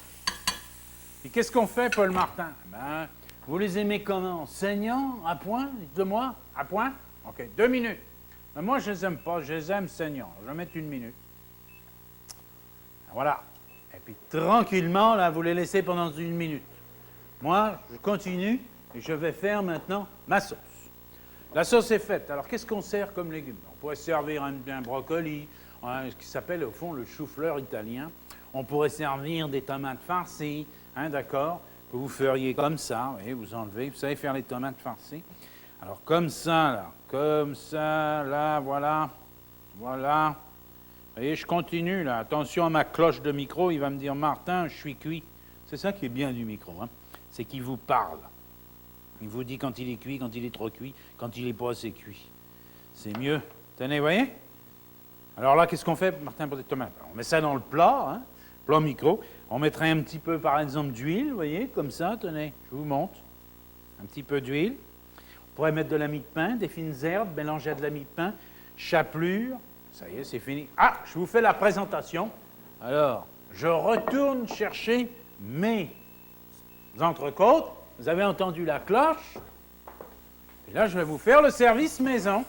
Et qu'est-ce qu'on fait, Paul Martin? Ben, vous les aimez comment? Saignants, à point? Dites-moi, à point? OK, 2 minutes. Mais moi, je ne les aime pas, je les aime saignants. Je vais mettre 1 minute. Voilà. Et puis, tranquillement, là, vous les laissez pendant 1 minute. Moi, je continue et je vais faire maintenant ma sauce. La sauce est faite. Alors, qu'est-ce qu'on sert comme légumes? On pourrait servir un brocoli, ce qui s'appelle, au fond, le chou-fleur italien. On pourrait servir des tomates farcies, hein, d'accord? Que vous feriez comme ça, vous voyez, vous enlevez, vous savez faire les tomates farcies. Alors, comme ça, là, voilà, voilà. Vous voyez, je continue, là. Attention à ma cloche de micro, il va me dire, Martin, je suis cuit. C'est ça qui est bien du micro, hein? C'est qu'il vous parle. Il vous dit quand il est cuit, quand il est trop cuit, quand il n'est pas assez cuit. C'est mieux. Tenez, vous voyez? Alors là, qu'est-ce qu'on fait, Martin, pour des tomates? On met ça dans le plat, hein? Plat micro. On mettrait un petit peu, par exemple, d'huile, vous voyez, comme ça, tenez, je vous montre. Un petit peu d'huile. On pourrait mettre de la mie de pain, des fines herbes, mélanger à de la mie de pain, chapelure. Ça y est, c'est fini. Ah, je vous fais la présentation. Alors, je retourne chercher mes entrecôtes. Vous avez entendu la cloche. Et là, je vais vous faire le service maison,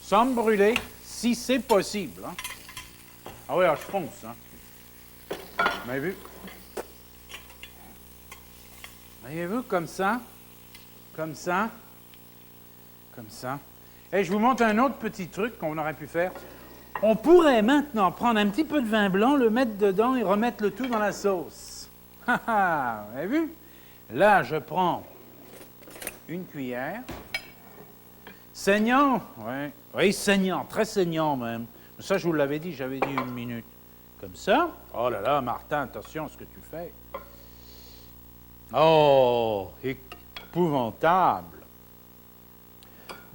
sans me brûler, si c'est possible. Hein. Ah oui, alors je fonce. Hein. Vous m'avez vu? Voyez-vous, comme ça, comme ça, comme ça. Et je vous montre un autre petit truc qu'on aurait pu faire. On pourrait maintenant prendre un petit peu de vin blanc, le mettre dedans et remettre le tout dans la sauce. Ha ha, vous avez vu? Là, je prends une cuillère. Saignant, oui. Oui, saignant, très saignant même. Ça, je vous l'avais dit, j'avais dit 1 minute. Comme ça. Oh là là, Martin, attention à ce que tu fais. Oh, épouvantable.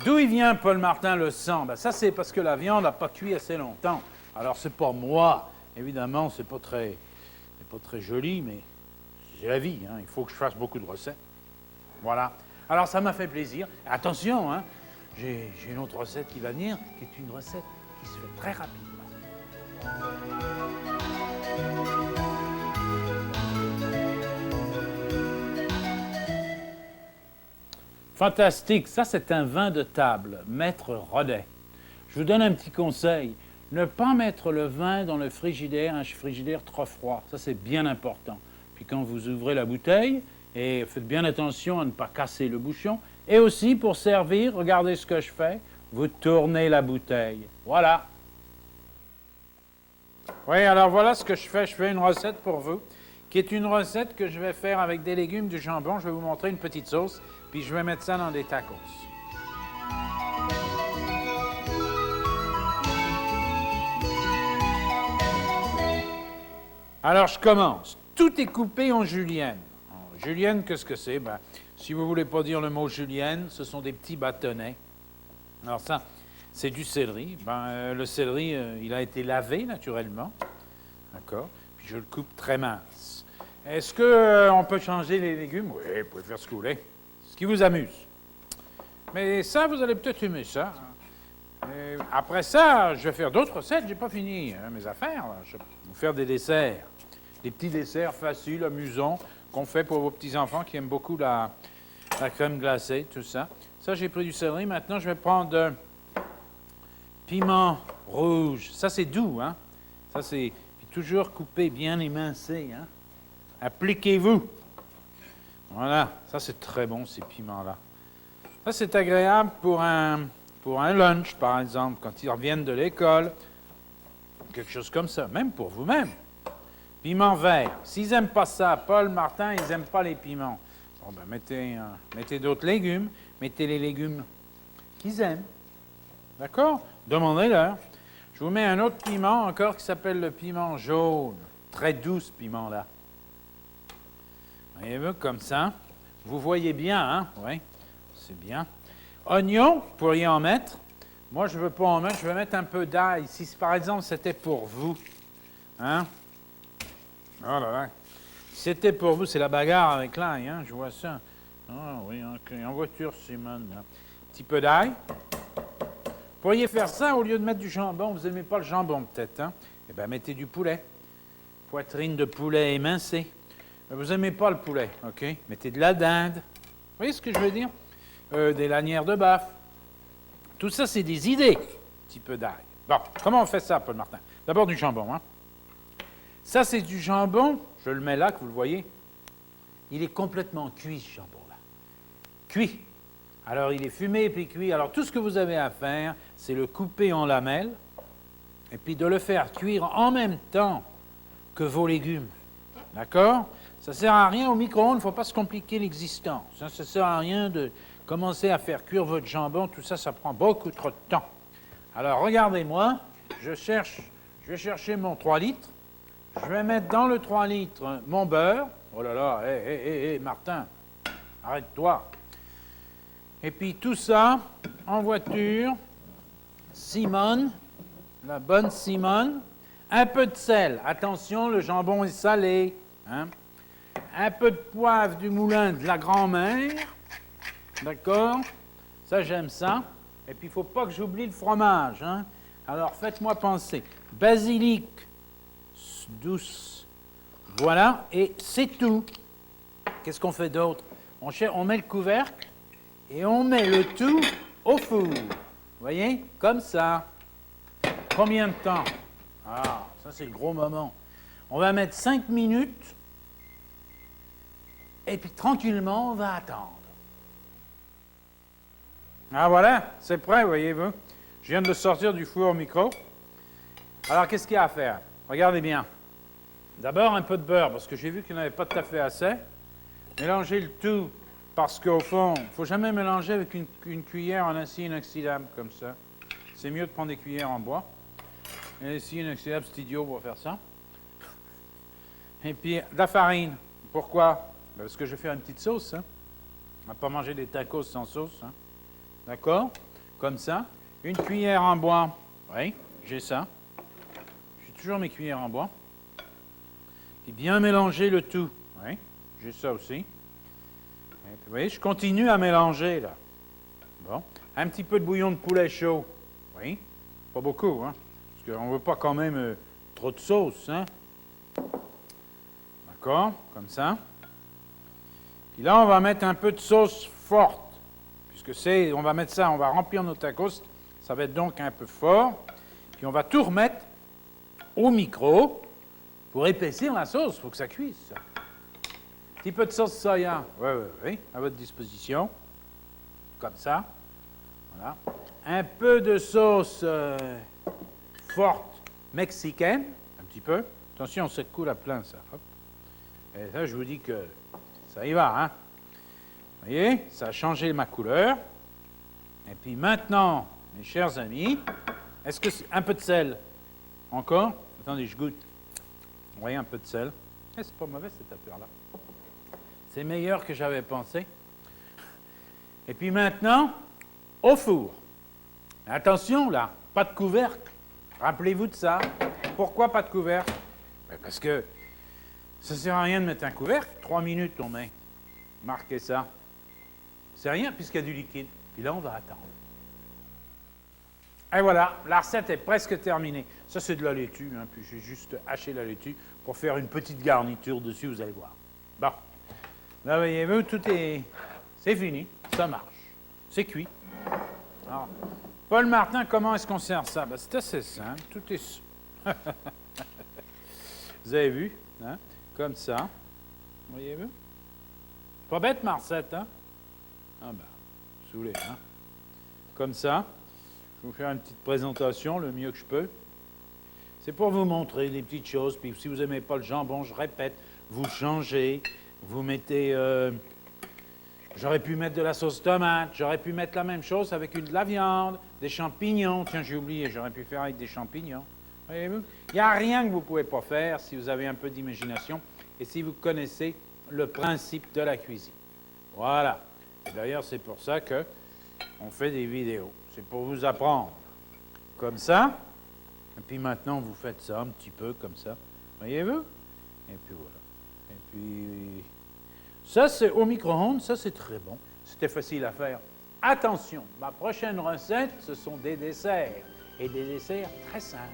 D'où il vient, Paul Martin, le sang? Ben, ça, c'est parce que la viande n'a pas cuit assez longtemps. Alors, c'est pas moi. Évidemment, c'est pas très joli, mais c'est la vie. Hein. Il faut que je fasse beaucoup de recettes. Voilà. Alors, ça m'a fait plaisir. Attention, hein, j'ai une autre recette qui va venir, qui est une recette qui se fait très rapidement. Fantastique, ça c'est un vin de table, Maître Rodet. Je vous donne un petit conseil, ne pas mettre le vin dans le frigidaire, un frigidaire trop froid, ça c'est bien important. Puis quand vous ouvrez la bouteille, et faites bien attention à ne pas casser le bouchon, et aussi pour servir, regardez ce que je fais, vous tournez la bouteille, voilà. Oui, alors voilà ce que je fais une recette pour vous, qui est une recette que je vais faire avec des légumes, du jambon, je vais vous montrer une petite sauce. Puis je vais mettre ça dans des tacos. Alors, je commence. Tout est coupé en julienne. En julienne, qu'est-ce que c'est? Ben, si vous ne voulez pas dire le mot julienne, ce sont des petits bâtonnets. Alors ça, c'est du céleri. Ben, le céleri, il a été lavé, naturellement. D'accord? Puis je le coupe très mince. Est-ce qu'on peut changer les légumes? Oui, vous pouvez faire ce que vous voulez. Ce qui vous amuse. Mais ça, vous allez peut-être aimer ça. Et après ça, je vais faire d'autres recettes. J'ai pas fini mes affaires. Là. Je vais vous faire des desserts. Des petits desserts faciles, amusants, qu'on fait pour vos petits-enfants qui aiment beaucoup la crème glacée, tout ça. Ça, j'ai pris du céleri. Maintenant, je vais prendre piment rouge. Ça, c'est doux, hein? Ça, c'est toujours coupé, bien émincé, hein? Appliquez-vous. Voilà, ça c'est très bon, ces piments-là. Ça, c'est agréable pour un lunch, par exemple, quand ils reviennent de l'école. quelque chose comme ça, même pour vous-même. Piment vert. S'ils n'aiment pas ça, Paul, Martin, ils n'aiment pas les piments. Bon, ben, mettez d'autres légumes. Mettez les légumes qu'ils aiment. D'accord? Demandez-leur. Je vous mets un autre piment encore qui s'appelle le piment jaune. Très doux, ce piment-là. Voyez-vous, comme ça. Vous voyez bien, hein? Oui, c'est bien. Oignon, vous pourriez en mettre. Moi, je ne veux pas en mettre. Je vais mettre un peu d'ail. Si, par exemple, c'était pour vous. Hein? Oh là là. Si c'était pour vous, c'est la bagarre avec l'ail, hein? Je vois ça. Ah oui, OK. En voiture, Simone. Un petit peu d'ail. Vous pourriez faire ça au lieu de mettre du jambon. Vous n'aimez pas le jambon, peut-être, hein? Eh bien, mettez du poulet. Poitrine de poulet émincée. Vous n'aimez pas le poulet, OK? Mettez de la dinde. Vous voyez ce que je veux dire? Des lanières de bœuf. Tout ça, c'est des idées. Un petit peu d'ail. Bon, comment on fait ça, Paul Martin? D'abord du jambon, hein? Ça, c'est du jambon. Je le mets là, que vous le voyez. Il est complètement cuit, ce jambon-là. Cuit. Alors, il est fumé et puis cuit. Alors, tout ce que vous avez à faire, c'est le couper en lamelles et puis de le faire cuire en même temps que vos légumes. D'accord? Ça ne sert à rien au micro-ondes, il ne faut pas se compliquer l'existence. Ça ne sert à rien de commencer à faire cuire votre jambon. Tout ça, ça prend beaucoup trop de temps. Alors, regardez-moi. Je vais chercher mon 3 litres. Je vais mettre dans le 3 litres mon beurre. Oh là là, hé, Martin, arrête-toi. Et puis tout ça, en voiture, Simone, la bonne Simone, un peu de sel. Attention, le jambon est salé. Hein? Un peu de poivre du moulin de la grand-mère. D'accord? Ça, j'aime ça. Et puis, il ne faut pas que j'oublie le fromage. Hein? Alors, faites-moi penser. Basilic douce. Voilà, et c'est tout. Qu'est-ce qu'on fait d'autre? On met le couvercle et on met le tout au four. Vous voyez? Comme ça. Combien de temps? Ah, ça c'est le gros moment. On va mettre 5 minutes et puis tranquillement, on va attendre. Ah voilà, c'est prêt, voyez-vous. Je viens de le sortir du four au micro. Alors, qu'est-ce qu'il y a à faire? Regardez bien. D'abord, un peu de beurre, parce que j'ai vu qu'il n'y en avait pas tout à fait assez. Mélangez le tout, parce qu'au fond, il ne faut jamais mélanger avec une cuillère en acier inoxydable, comme ça. C'est mieux de prendre des cuillères en bois. L'acier inoxydable, c'est idiot pour faire ça. Et puis, de la farine. Pourquoi? Parce que je vais faire une petite sauce. Hein? On ne va pas manger des tacos sans sauce. Hein? D'accord? Comme ça. Une cuillère en bois. Oui, j'ai ça. J'ai toujours mes cuillères en bois. Puis bien mélanger le tout. Oui, j'ai ça aussi. Et puis, vous voyez, je continue à mélanger, là. Bon. Un petit peu de bouillon de poulet chaud. Oui. Pas beaucoup, hein. Parce qu'on ne veut pas quand même trop de sauce, hein. D'accord? Comme ça. Puis là, on va mettre un peu de sauce forte. Puisque on va mettre ça, on va remplir nos tacos. Ça va être donc un peu fort. Puis on va tout remettre au micro. Pour épaissir la sauce, il faut que ça cuise, ça. Un petit peu de sauce soya, oui, à votre disposition. Comme ça. Voilà. Un peu de sauce forte mexicaine, un petit peu. Attention, ça coule à plein, ça. Hop. Et ça, je vous dis que ça y va, hein. Vous voyez, ça a changé ma couleur. Et puis maintenant, mes chers amis, est-ce que c'est un peu de sel? Encore? Attendez, je goûte. Vous voyez, un peu de sel. C'est pas mauvais, cette affaire-là. C'est meilleur que j'avais pensé. Et puis maintenant, au four. Attention, là, pas de couvercle. Rappelez-vous de ça. Pourquoi pas de couvercle? Ben parce que ça ne sert à rien de mettre un couvercle. 3 minutes, on met. Marquez ça. C'est rien, puisqu'il y a du liquide. Puis là, on va attendre. Et voilà, la recette est presque terminée. Ça, c'est de la laitue, hein, puis j'ai juste haché la laitue pour faire une petite garniture dessus, vous allez voir. Bon, là, voyez-vous, c'est fini, ça marche, c'est cuit. Alors, Paul Martin, comment est-ce qu'on sert ça? Ben, c'est assez simple, tout est... Vous avez vu, hein? Comme ça, voyez-vous? Pas bête, ma recette, hein? Ah ben, saoulé, hein? Comme ça. Je vais vous faire une petite présentation, le mieux que je peux. C'est pour vous montrer des petites choses. Puis si vous n'aimez pas le jambon, je répète, vous changez, vous mettez... j'aurais pu mettre de la sauce tomate, j'aurais pu mettre la même chose avec de la viande, des champignons. Tiens, j'ai oublié, j'aurais pu faire avec des champignons. Voyez-vous? Il n'y a rien que vous ne pouvez pas faire si vous avez un peu d'imagination et si vous connaissez le principe de la cuisine. Voilà. Et d'ailleurs, c'est pour ça qu'on fait des vidéos. C'est pour vous apprendre. Comme ça. Et puis maintenant, vous faites ça un petit peu comme ça. Voyez-vous? Et puis voilà. Et puis, ça, c'est au micro-ondes. Ça, c'est très bon. C'était facile à faire. Attention, ma prochaine recette, ce sont des desserts. Et des desserts très simples.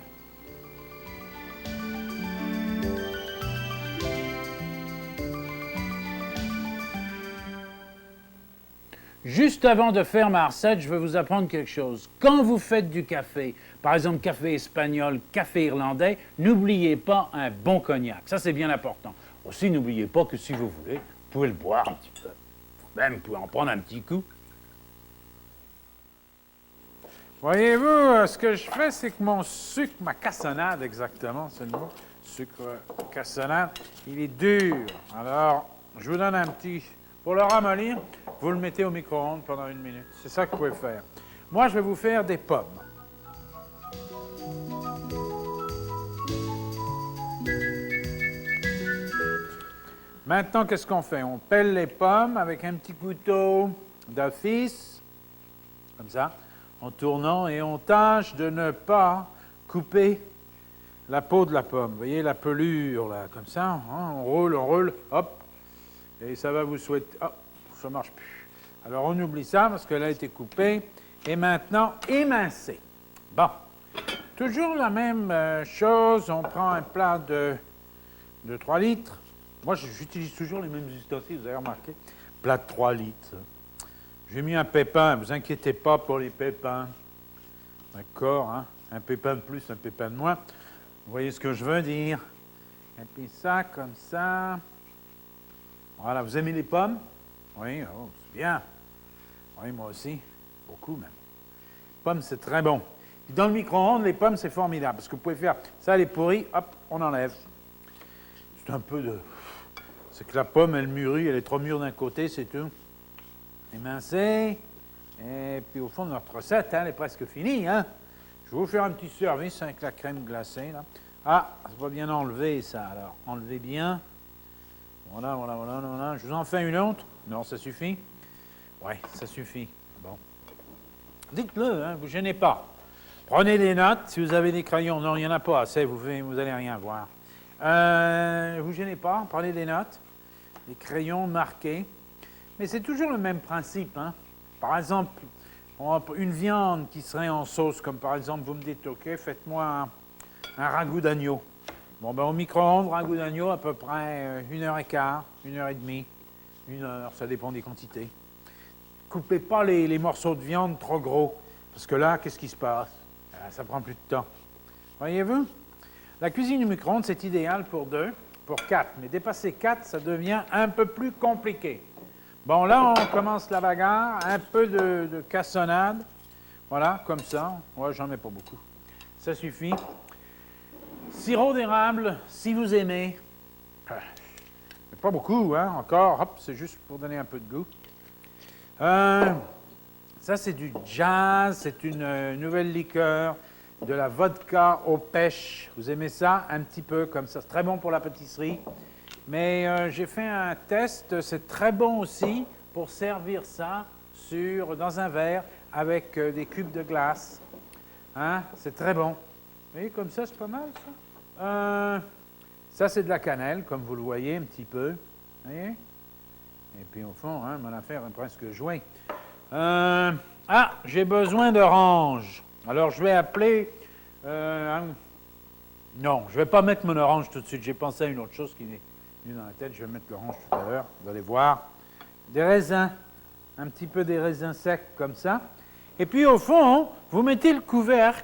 Juste avant de faire ma recette, je vais vous apprendre quelque chose. Quand vous faites du café, par exemple café espagnol, café irlandais, n'oubliez pas un bon cognac. Ça, c'est bien important. Aussi, n'oubliez pas que si vous voulez, vous pouvez le boire un petit peu. Même, vous pouvez en prendre un petit coup. Voyez-vous, ce que je fais, c'est que mon sucre, ma cassonade exactement, c'est le mot, sucre cassonade, il est dur. Alors, je vous donne un petit... Pour le ramollir, vous le mettez au micro-ondes pendant 1 minute. C'est ça que vous pouvez faire. Moi, je vais vous faire des pommes. Maintenant, qu'est-ce qu'on fait? On pèle les pommes avec un petit couteau d'office, comme ça, en tournant, et on tâche de ne pas couper la peau de la pomme. Vous voyez la pelure, là, comme ça. Hein? On roule, hop. Et ça va vous souhaiter... Oh, ça ne marche plus. Alors, on oublie ça parce qu'elle a été coupée. Et maintenant, émincer. Bon. Toujours la même chose. On prend un plat de 3 litres. Moi, j'utilise toujours les mêmes ustensiles, vous avez remarqué. Plat de 3 litres. J'ai mis un pépin. Ne vous inquiétez pas pour les pépins. D'accord, hein? Un pépin de plus, un pépin de moins. Vous voyez ce que je veux dire? Et puis ça, comme ça... Voilà, vous aimez les pommes? Oui, oh, c'est bien. Oui, moi aussi. Beaucoup même. Pommes, c'est très bon. Puis dans le micro-ondes, les pommes, c'est formidable. Parce que vous pouvez faire ça, elle est pourrie, hop, on enlève. C'est un peu de... C'est que la pomme, elle mûrit, elle est trop mûre d'un côté, c'est tout. Émincer. Et puis au fond de notre recette, hein, elle est presque finie. Hein? Je vais vous faire un petit service avec la crème glacée. Là. Ah, c'est pas bien enlevé ça, alors. Enlevez bien. Voilà. Je vous en fais une autre? Non, ça suffit? Oui, ça suffit. Bon. Dites-le, hein, vous gênez pas. Prenez des notes. Si vous avez des crayons, non, il n'y en a pas assez, vous n'allez rien voir. Vous gênez pas, prenez des notes. Des crayons marqués. Mais c'est toujours le même principe. Hein. Par exemple, une viande qui serait en sauce, comme par exemple, vous me dites, OK, faites-moi un ragoût d'agneau. Bon, ben au micro-ondes, ragoût d'agneau, à peu près 1h15, 1h30, 1 heure, ça dépend des quantités. Coupez pas les morceaux de viande trop gros, parce que là, qu'est-ce qui se passe? Ça prend plus de temps. Voyez-vous? La cuisine au micro-ondes, c'est idéal pour 2, pour 4, mais dépasser 4, ça devient un peu plus compliqué. Bon, là, on commence la bagarre, un peu de cassonade, voilà, comme ça. Ouais, j'en mets pas beaucoup. Ça suffit. Sirop d'érable, si vous aimez. Mais pas beaucoup, hein, encore. Hop, c'est juste pour donner un peu de goût. Ça, c'est du jazz. C'est une nouvelle liqueur. De la vodka aux pêches. Vous aimez ça? Un petit peu comme ça. C'est très bon pour la pâtisserie. Mais j'ai fait un test. C'est très bon aussi pour servir ça dans un verre avec des cubes de glace. Hein? C'est très bon. Vous voyez, comme ça, c'est pas mal, ça. Ça, c'est de la cannelle, comme vous le voyez, un petit peu. Vous voyez? Et puis, au fond, hein, mon affaire est presque jouée. J'ai besoin d'orange. Alors, je vais appeler... Non, je ne vais pas mettre mon orange tout de suite. J'ai pensé à une autre chose qui m'est venue dans la tête. Je vais mettre l'orange tout à l'heure. Vous allez voir. Des raisins. Un petit peu des raisins secs, comme ça. Et puis, au fond, vous mettez le couvercle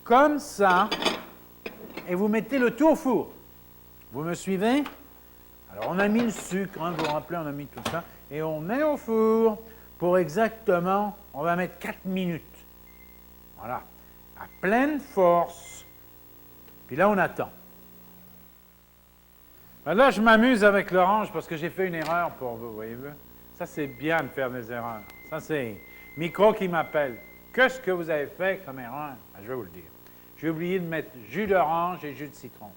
comme ça, et vous mettez le tout au four. Vous me suivez? Alors, on a mis le sucre, hein, vous vous rappelez, on a mis tout ça, et on met au four pour exactement, on va mettre 4 minutes. Voilà, à pleine force. Puis Puis là, on attend. Ben là, je m'amuse avec l'orange parce que j'ai fait une erreur pour vous, voyez-vous. Ça, c'est bien de faire des erreurs. Ça, c'est Micro qui m'appelle. Qu'est-ce que vous avez fait comme erreur? Ben, je vais vous le dire. J'ai oublié de mettre jus d'orange et jus de citron.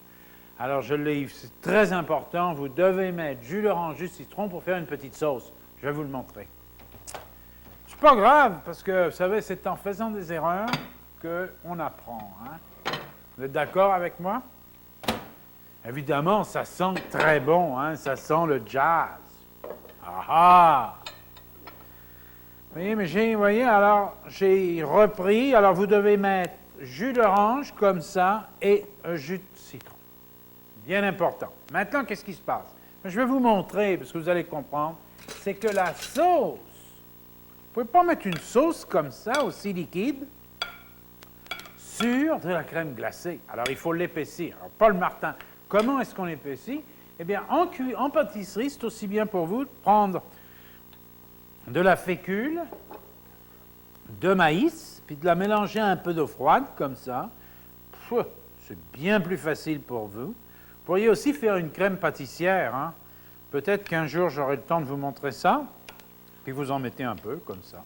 Alors, je l'ai, c'est très important. Vous devez mettre jus d'orange, jus de citron pour faire une petite sauce. Je vais vous le montrer. C'est pas grave, parce que, vous savez, c'est en faisant des erreurs qu'on apprend. Hein? Vous êtes d'accord avec moi? Évidemment, ça sent très bon, hein? Ça sent le jazz. Ah ah! Vous voyez, alors, j'ai repris. Alors, vous devez mettre jus d'orange, comme ça, et un jus de citron. Bien important. Maintenant, qu'est-ce qui se passe? Je vais vous montrer, parce que vous allez comprendre, c'est que la sauce, vous ne pouvez pas mettre une sauce comme ça, aussi liquide, sur de la crème glacée. Alors, il faut l'épaissir. Alors, Paul Martin, comment est-ce qu'on épaissit? Eh bien, en pâtisserie, c'est aussi bien pour vous de prendre de la fécule de maïs, puis de la mélanger à un peu d'eau froide, comme ça. C'est bien plus facile pour vous. Vous pourriez aussi faire une crème pâtissière. Hein? Peut-être qu'un jour, j'aurai le temps de vous montrer ça. Puis vous en mettez un peu, comme ça.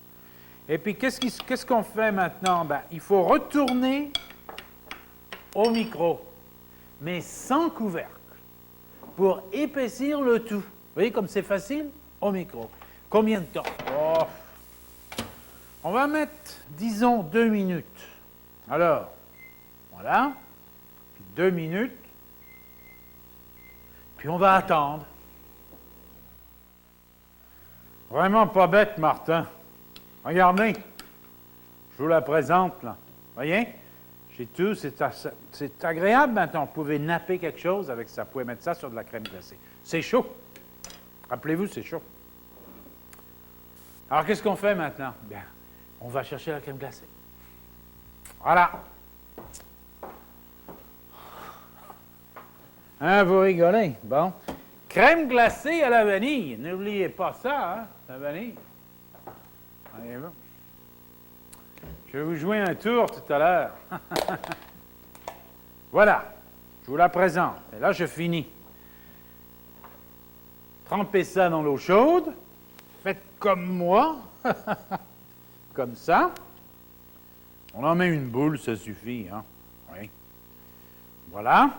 Et puis, qu'est-ce qu'on fait maintenant? Ben, il faut retourner au micro, mais sans couvercle, pour épaissir le tout. Vous voyez comme c'est facile? Au micro. Combien de temps? Oh. On va mettre, disons, 2 minutes. Alors, voilà. Puis 2 minutes. Puis on va attendre. Vraiment pas bête, Martin. Regardez. Je vous la présente, là. Voyez? J'ai tout. C'est agréable maintenant. Vous pouvez napper quelque chose avec ça. Vous pouvez mettre ça sur de la crème glacée. C'est chaud. Rappelez-vous, c'est chaud. Alors, qu'est-ce qu'on fait maintenant? Bien, on va chercher la crème glacée. Voilà. Hein, vous rigolez? Bon. Crème glacée à la vanille. N'oubliez pas ça, hein, la vanille. Voyez-vous? Je vais vous jouer un tour tout à l'heure. Voilà. Je vous la présente. Et là, je finis. Trempez ça dans l'eau chaude. Faites comme moi. Comme ça. On en met une boule, ça suffit. Hein? Oui. Voilà.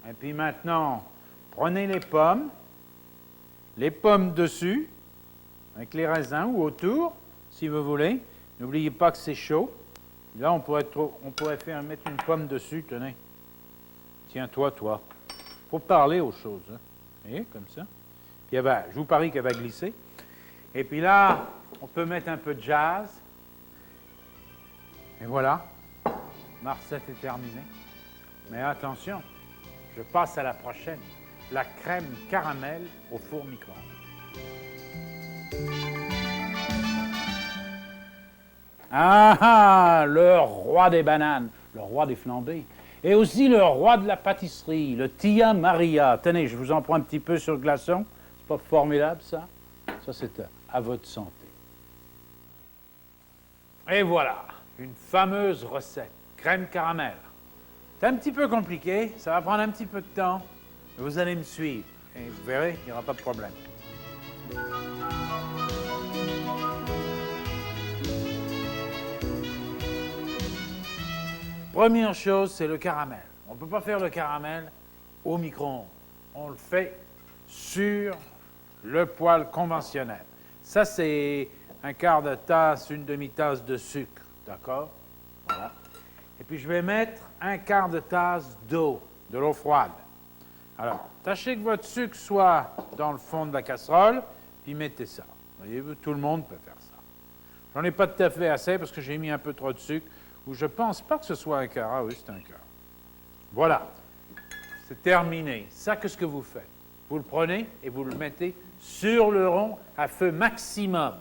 Et puis maintenant, prenez les pommes dessus, avec les raisins ou autour, si vous voulez. N'oubliez pas que c'est chaud. Là, on pourrait mettre une pomme dessus, tenez. Tiens, toi. Il faut parler aux choses. Hein? Vous voyez, comme ça. Puis je vous parie qu'elle va glisser. Et puis là, on peut mettre un peu de jazz. Et voilà. Ma recette est terminée. Mais attention, je passe à la prochaine. La crème caramel au four micro-ondes. Ah, le roi des bananes, le roi des flambées, et aussi le roi de la pâtisserie, le Tia Maria. Tenez, je vous en prends un petit peu sur le glaçon. C'est pas formidable, ça? Ça, c'est à votre santé. Et voilà, une fameuse recette, crème caramel. C'est un petit peu compliqué, ça va prendre un petit peu de temps, mais vous allez me suivre, et vous verrez, il n'y aura pas de problème. Première chose, c'est le caramel. On ne peut pas faire le caramel au micro-ondes. On le fait sur le poêle conventionnel. Ça, c'est un quart de tasse, une demi-tasse de sucre, d'accord? Voilà. Et puis, je vais mettre un quart de tasse d'eau, de l'eau froide. Alors, tâchez que votre sucre soit dans le fond de la casserole, puis mettez ça. Voyez-vous, tout le monde peut faire ça. J'en ai pas tout à fait assez parce que j'ai mis un peu trop de sucre, ou je ne pense pas que ce soit un quart. Ah oui, c'est un quart. Voilà. C'est terminé. Ça, qu'est-ce que vous faites? Vous le prenez et vous le mettez sur le rond à feu maximum.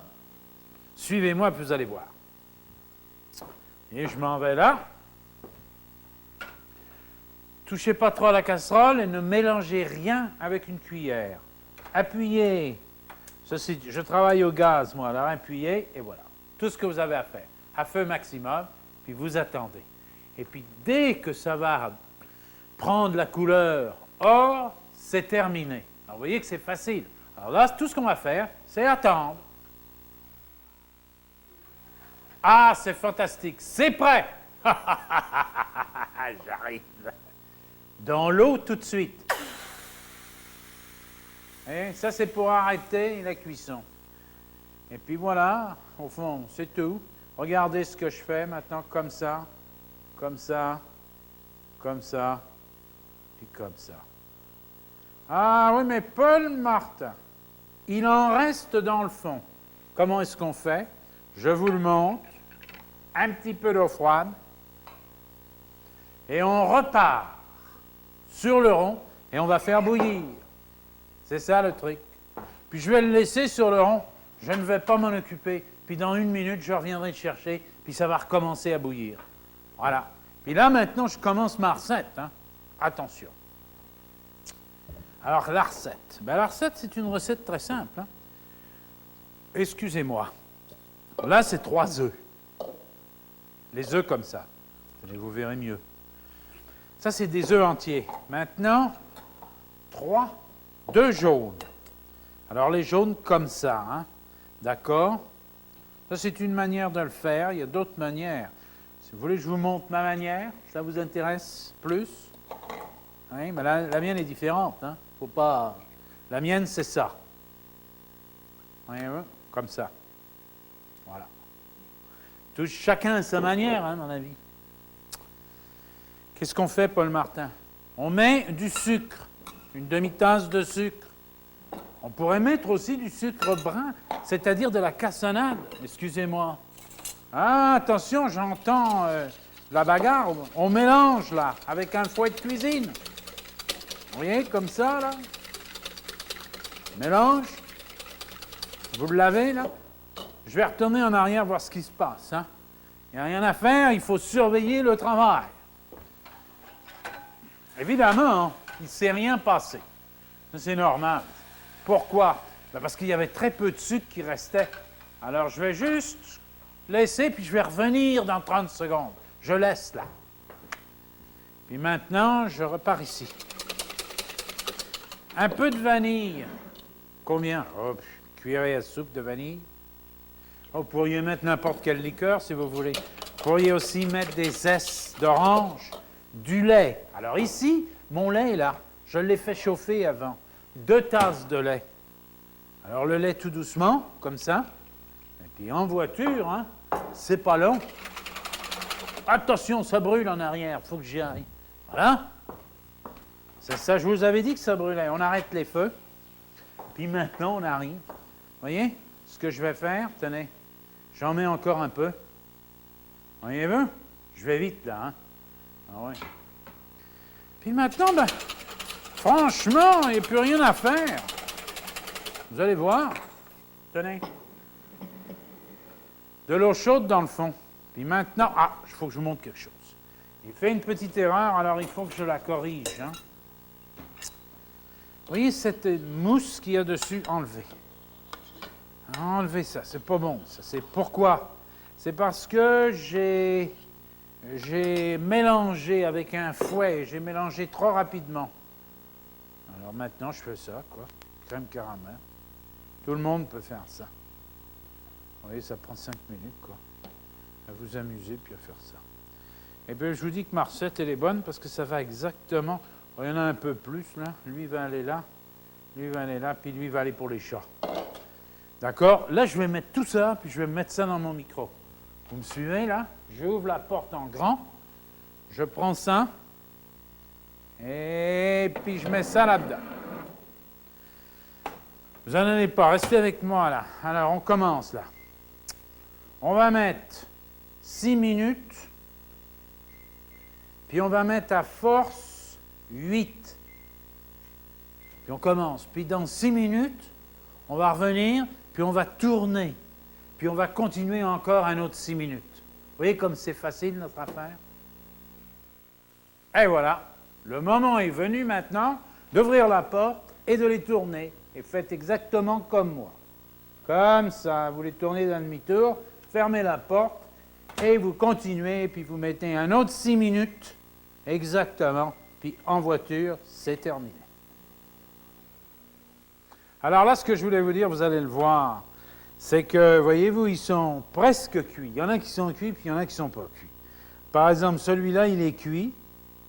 Suivez-moi, puis vous allez voir. Et je m'en vais là. Touchez pas trop à la casserole et ne mélangez rien avec une cuillère. Appuyez. Ceci, je travaille au gaz, moi. Alors, appuyez et voilà. Tout ce que vous avez à faire. À feu maximum, puis vous attendez. Et puis, dès que ça va prendre la couleur or, c'est terminé. Alors, vous voyez que c'est facile. Alors là, tout ce qu'on va faire, c'est attendre. Ah, c'est fantastique, c'est prêt. J'arrive. Dans l'eau tout de suite. Et ça, c'est pour arrêter la cuisson. Et puis voilà, au fond, c'est tout. Regardez ce que je fais maintenant, comme ça, comme ça, comme ça, puis comme ça. Ah oui, mais Paul Martin, il en reste dans le fond. Comment est-ce qu'on fait? Je vous le montre. Un petit peu d'eau froide. Et on repart sur le rond et on va faire bouillir. C'est ça le truc. Puis je vais le laisser sur le rond. Je ne vais pas m'en occuper. Puis dans 1 minute, je reviendrai le chercher. Puis ça va recommencer à bouillir. Voilà. Puis là, maintenant, je commence ma recette. Hein. Attention. Alors, la recette. Ben, la recette, c'est une recette très simple. Hein. Excusez-moi. Là, c'est 3 œufs. Les œufs comme ça. Vous verrez mieux. Ça, c'est des œufs entiers. Maintenant, 2 jaunes. Alors, les jaunes comme ça. Hein. D'accord? Ça, c'est une manière de le faire. Il y a d'autres manières. Si vous voulez que je vous montre ma manière, ça vous intéresse plus? Oui, mais la mienne est différente. Hein? Faut pas... La mienne, c'est ça. Voyez-vous? Comme ça. Voilà. Chacun a sa manière, hein, dans la vie. Qu'est-ce qu'on fait, Paul Martin? On met du sucre, une demi-tasse de sucre. On pourrait mettre aussi du sucre brun, c'est-à-dire de la cassonade. Excusez-moi. Ah, attention, j'entends la bagarre. On mélange, là, avec un fouet de cuisine. Vous voyez, comme ça, là. Mélange. Vous le lavez, là. Je vais retourner en arrière voir ce qui se passe. Hein. Il n'y a rien à faire, il faut surveiller le travail. Évidemment, hein, il ne s'est rien passé. C'est normal. Pourquoi? Ben parce qu'il y avait très peu de sucre qui restait. Alors, je vais juste laisser, puis je vais revenir dans 30 secondes. Je laisse là. Puis maintenant, je repars ici. Un peu de vanille. Combien? Oh, cuillerée à soupe de vanille. Oh, vous pourriez mettre n'importe quelle liqueur, si vous voulez. Vous pourriez aussi mettre des zestes d'orange, du lait. Alors ici, mon lait est là. Je l'ai fait chauffer avant. 2 tasses de lait. Alors le lait tout doucement, comme ça. Et puis en voiture, hein, c'est pas long. Attention, ça brûle en arrière, il faut que j'y aille. Voilà. C'est ça, je vous avais dit que ça brûlait. On arrête les feux. Puis maintenant, on arrive. Vous voyez ce que je vais faire? Tenez. J'en mets encore un peu. Voyez-vous? Je vais vite, là. Hein? Ah ouais. Puis maintenant, ben, franchement, il n'y a plus rien à faire. Vous allez voir. Tenez. De l'eau chaude dans le fond. Puis maintenant, il faut que je vous montre quelque chose. Il fait une petite erreur, alors il faut que je la corrige. Hein? Vous voyez cette mousse qu'il y a dessus? Enlevez. Enlevez ça, c'est pas bon. Ça, c'est pourquoi? C'est parce que j'ai mélangé avec un fouet, j'ai mélangé trop rapidement. Alors maintenant, je fais ça, quoi. Crème caramel. Tout le monde peut faire ça. Vous voyez, ça prend 5 minutes, quoi. À vous amuser, puis à faire ça. Et bien, je vous dis que ma recette, elle est bonne parce que ça va exactement... Il y en a un peu plus, là. Lui va aller là, lui va aller là, puis lui va aller pour les chats. D'accord? Là, je vais mettre tout ça, puis je vais mettre ça dans mon micro. Vous me suivez, là? J'ouvre la porte en grand, je prends ça, et puis je mets ça là-dedans. Vous n'en allez pas, restez avec moi, là. Alors, on commence, là. On va mettre 6 minutes, puis on va mettre à force 8. Puis on commence. Puis dans 6 minutes, on va revenir, puis on va tourner. Puis on va continuer encore un autre 6 minutes. Vous voyez comme c'est facile, notre affaire? Et voilà. Le moment est venu maintenant d'ouvrir la porte et de les tourner. Et faites exactement comme moi. Comme ça, vous les tournez d'un demi-tour, fermez la porte, et vous continuez, puis vous mettez un autre 6 minutes, exactement puis en voiture, c'est terminé. Alors là, ce que je voulais vous dire, vous allez le voir, c'est que, voyez-vous, ils sont presque cuits. Il y en a qui sont cuits, puis il y en a qui ne sont pas cuits. Par exemple, celui-là, il est cuit,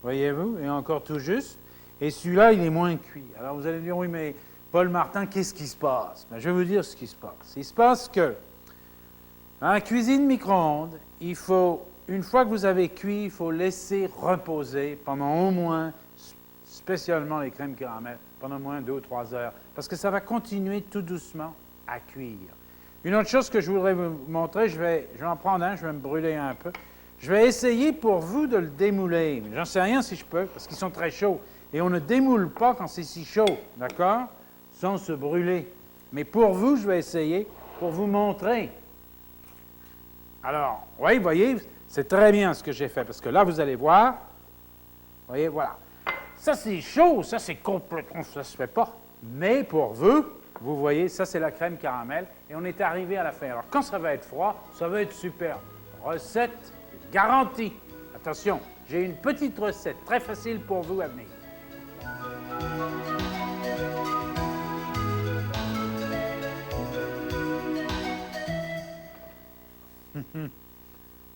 voyez-vous, et encore tout juste, et celui-là, il est moins cuit. Alors vous allez me dire, oui, mais Paul Martin, qu'est-ce qui se passe? Ben, je vais vous dire ce qui se passe. Il se passe que, dans la cuisine micro-ondes, il faut, une fois que vous avez cuit, il faut laisser reposer pendant au moins, spécialement les crèmes caramel, pendant au moins 2 ou 3 heures, parce que ça va continuer tout doucement à cuire. Une autre chose que je voudrais vous montrer, je vais en prendre un, je vais me brûler un peu. Je vais essayer pour vous de le démouler. J'en sais rien si je peux, parce qu'ils sont très chauds. Et on ne démoule pas quand c'est si chaud, d'accord? Sans se brûler. Mais pour vous, je vais essayer pour vous montrer. Alors, oui, vous voyez, c'est très bien ce que j'ai fait, parce que là, vous allez voir. Vous voyez, voilà. Ça, c'est chaud, ça, c'est complètement... Ça ne se fait pas. Mais pour vous, vous voyez, ça, c'est la crème caramel. Et on est arrivé à la fin. Alors, quand ça va être froid, ça va être super. Recette garantie. Attention, j'ai une petite recette très facile pour vous à venir.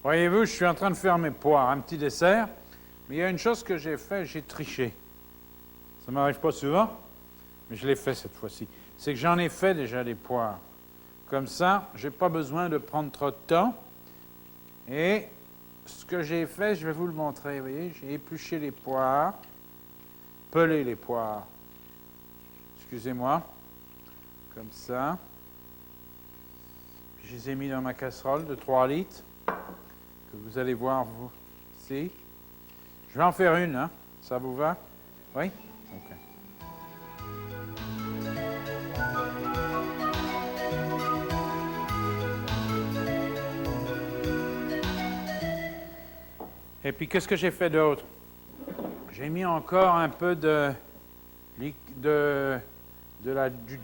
Voyez-vous, je suis en train de faire mes poires, un petit dessert. Mais il y a une chose que j'ai fait, j'ai triché. Ça ne m'arrive pas souvent, mais je l'ai fait cette fois-ci. C'est que j'en ai fait déjà des poires. Comme ça, je n'ai pas besoin de prendre trop de temps. Et ce que j'ai fait, je vais vous le montrer. Vous voyez, j'ai épluché les poires, pelé les poires. Excusez-moi. Comme ça. Puis je les ai mis dans ma casserole de 3 litres, que vous allez voir, vous, ici. Je vais en faire une, hein? Ça vous va? Oui? OK. Et puis, qu'est-ce que j'ai fait d'autre? J'ai mis encore un peu du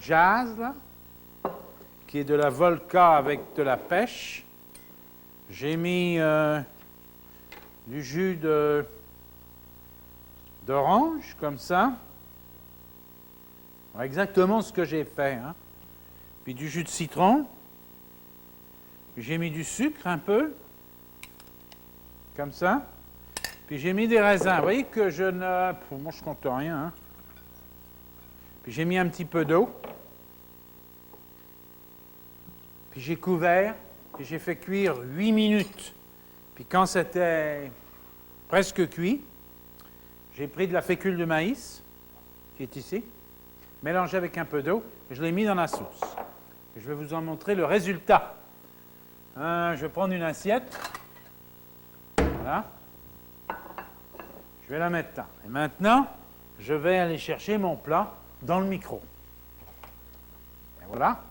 jazz, là, qui est de la vodka avec de la pêche. J'ai mis du jus d'orange, comme ça. Exactement ce que j'ai fait. Hein. Puis du jus de citron. Puis j'ai mis du sucre un peu. Comme ça. Puis j'ai mis des raisins. Vous voyez que je ne... Pour moi, je compte rien. Hein. Puis j'ai mis un petit peu d'eau. Puis j'ai couvert. Puis j'ai fait cuire 8 minutes. Puis quand c'était presque cuit, j'ai pris de la fécule de maïs, qui est ici, mélangé avec un peu d'eau, et je l'ai mis dans la sauce. Et je vais vous en montrer le résultat. Je vais prendre une assiette. Voilà. Je vais la mettre là. Et maintenant, je vais aller chercher mon plat dans le micro. Et voilà.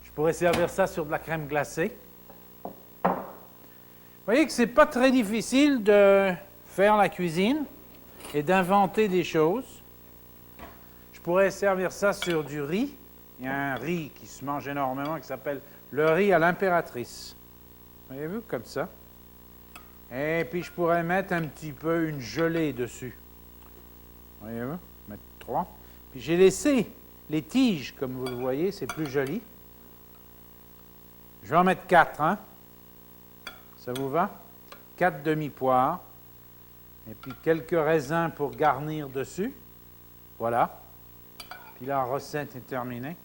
Je pourrais servir ça sur de la crème glacée. Vous voyez que ce n'est pas très difficile de faire la cuisine et d'inventer des choses. Je pourrais servir ça sur du riz. Il y a un riz qui se mange énormément qui s'appelle le riz à l'impératrice. Voyez-vous, comme ça. Et puis je pourrais mettre un petit peu une gelée dessus. Voyez-vous, mettre 3. Puis j'ai laissé les tiges, comme vous le voyez, c'est plus joli. Je vais en mettre 4, hein. Ça vous va? 4 demi-poires. Et puis quelques raisins pour garnir dessus. Voilà. Puis la recette est terminée.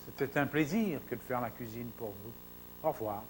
C'était un plaisir que de faire la cuisine pour vous. Au revoir.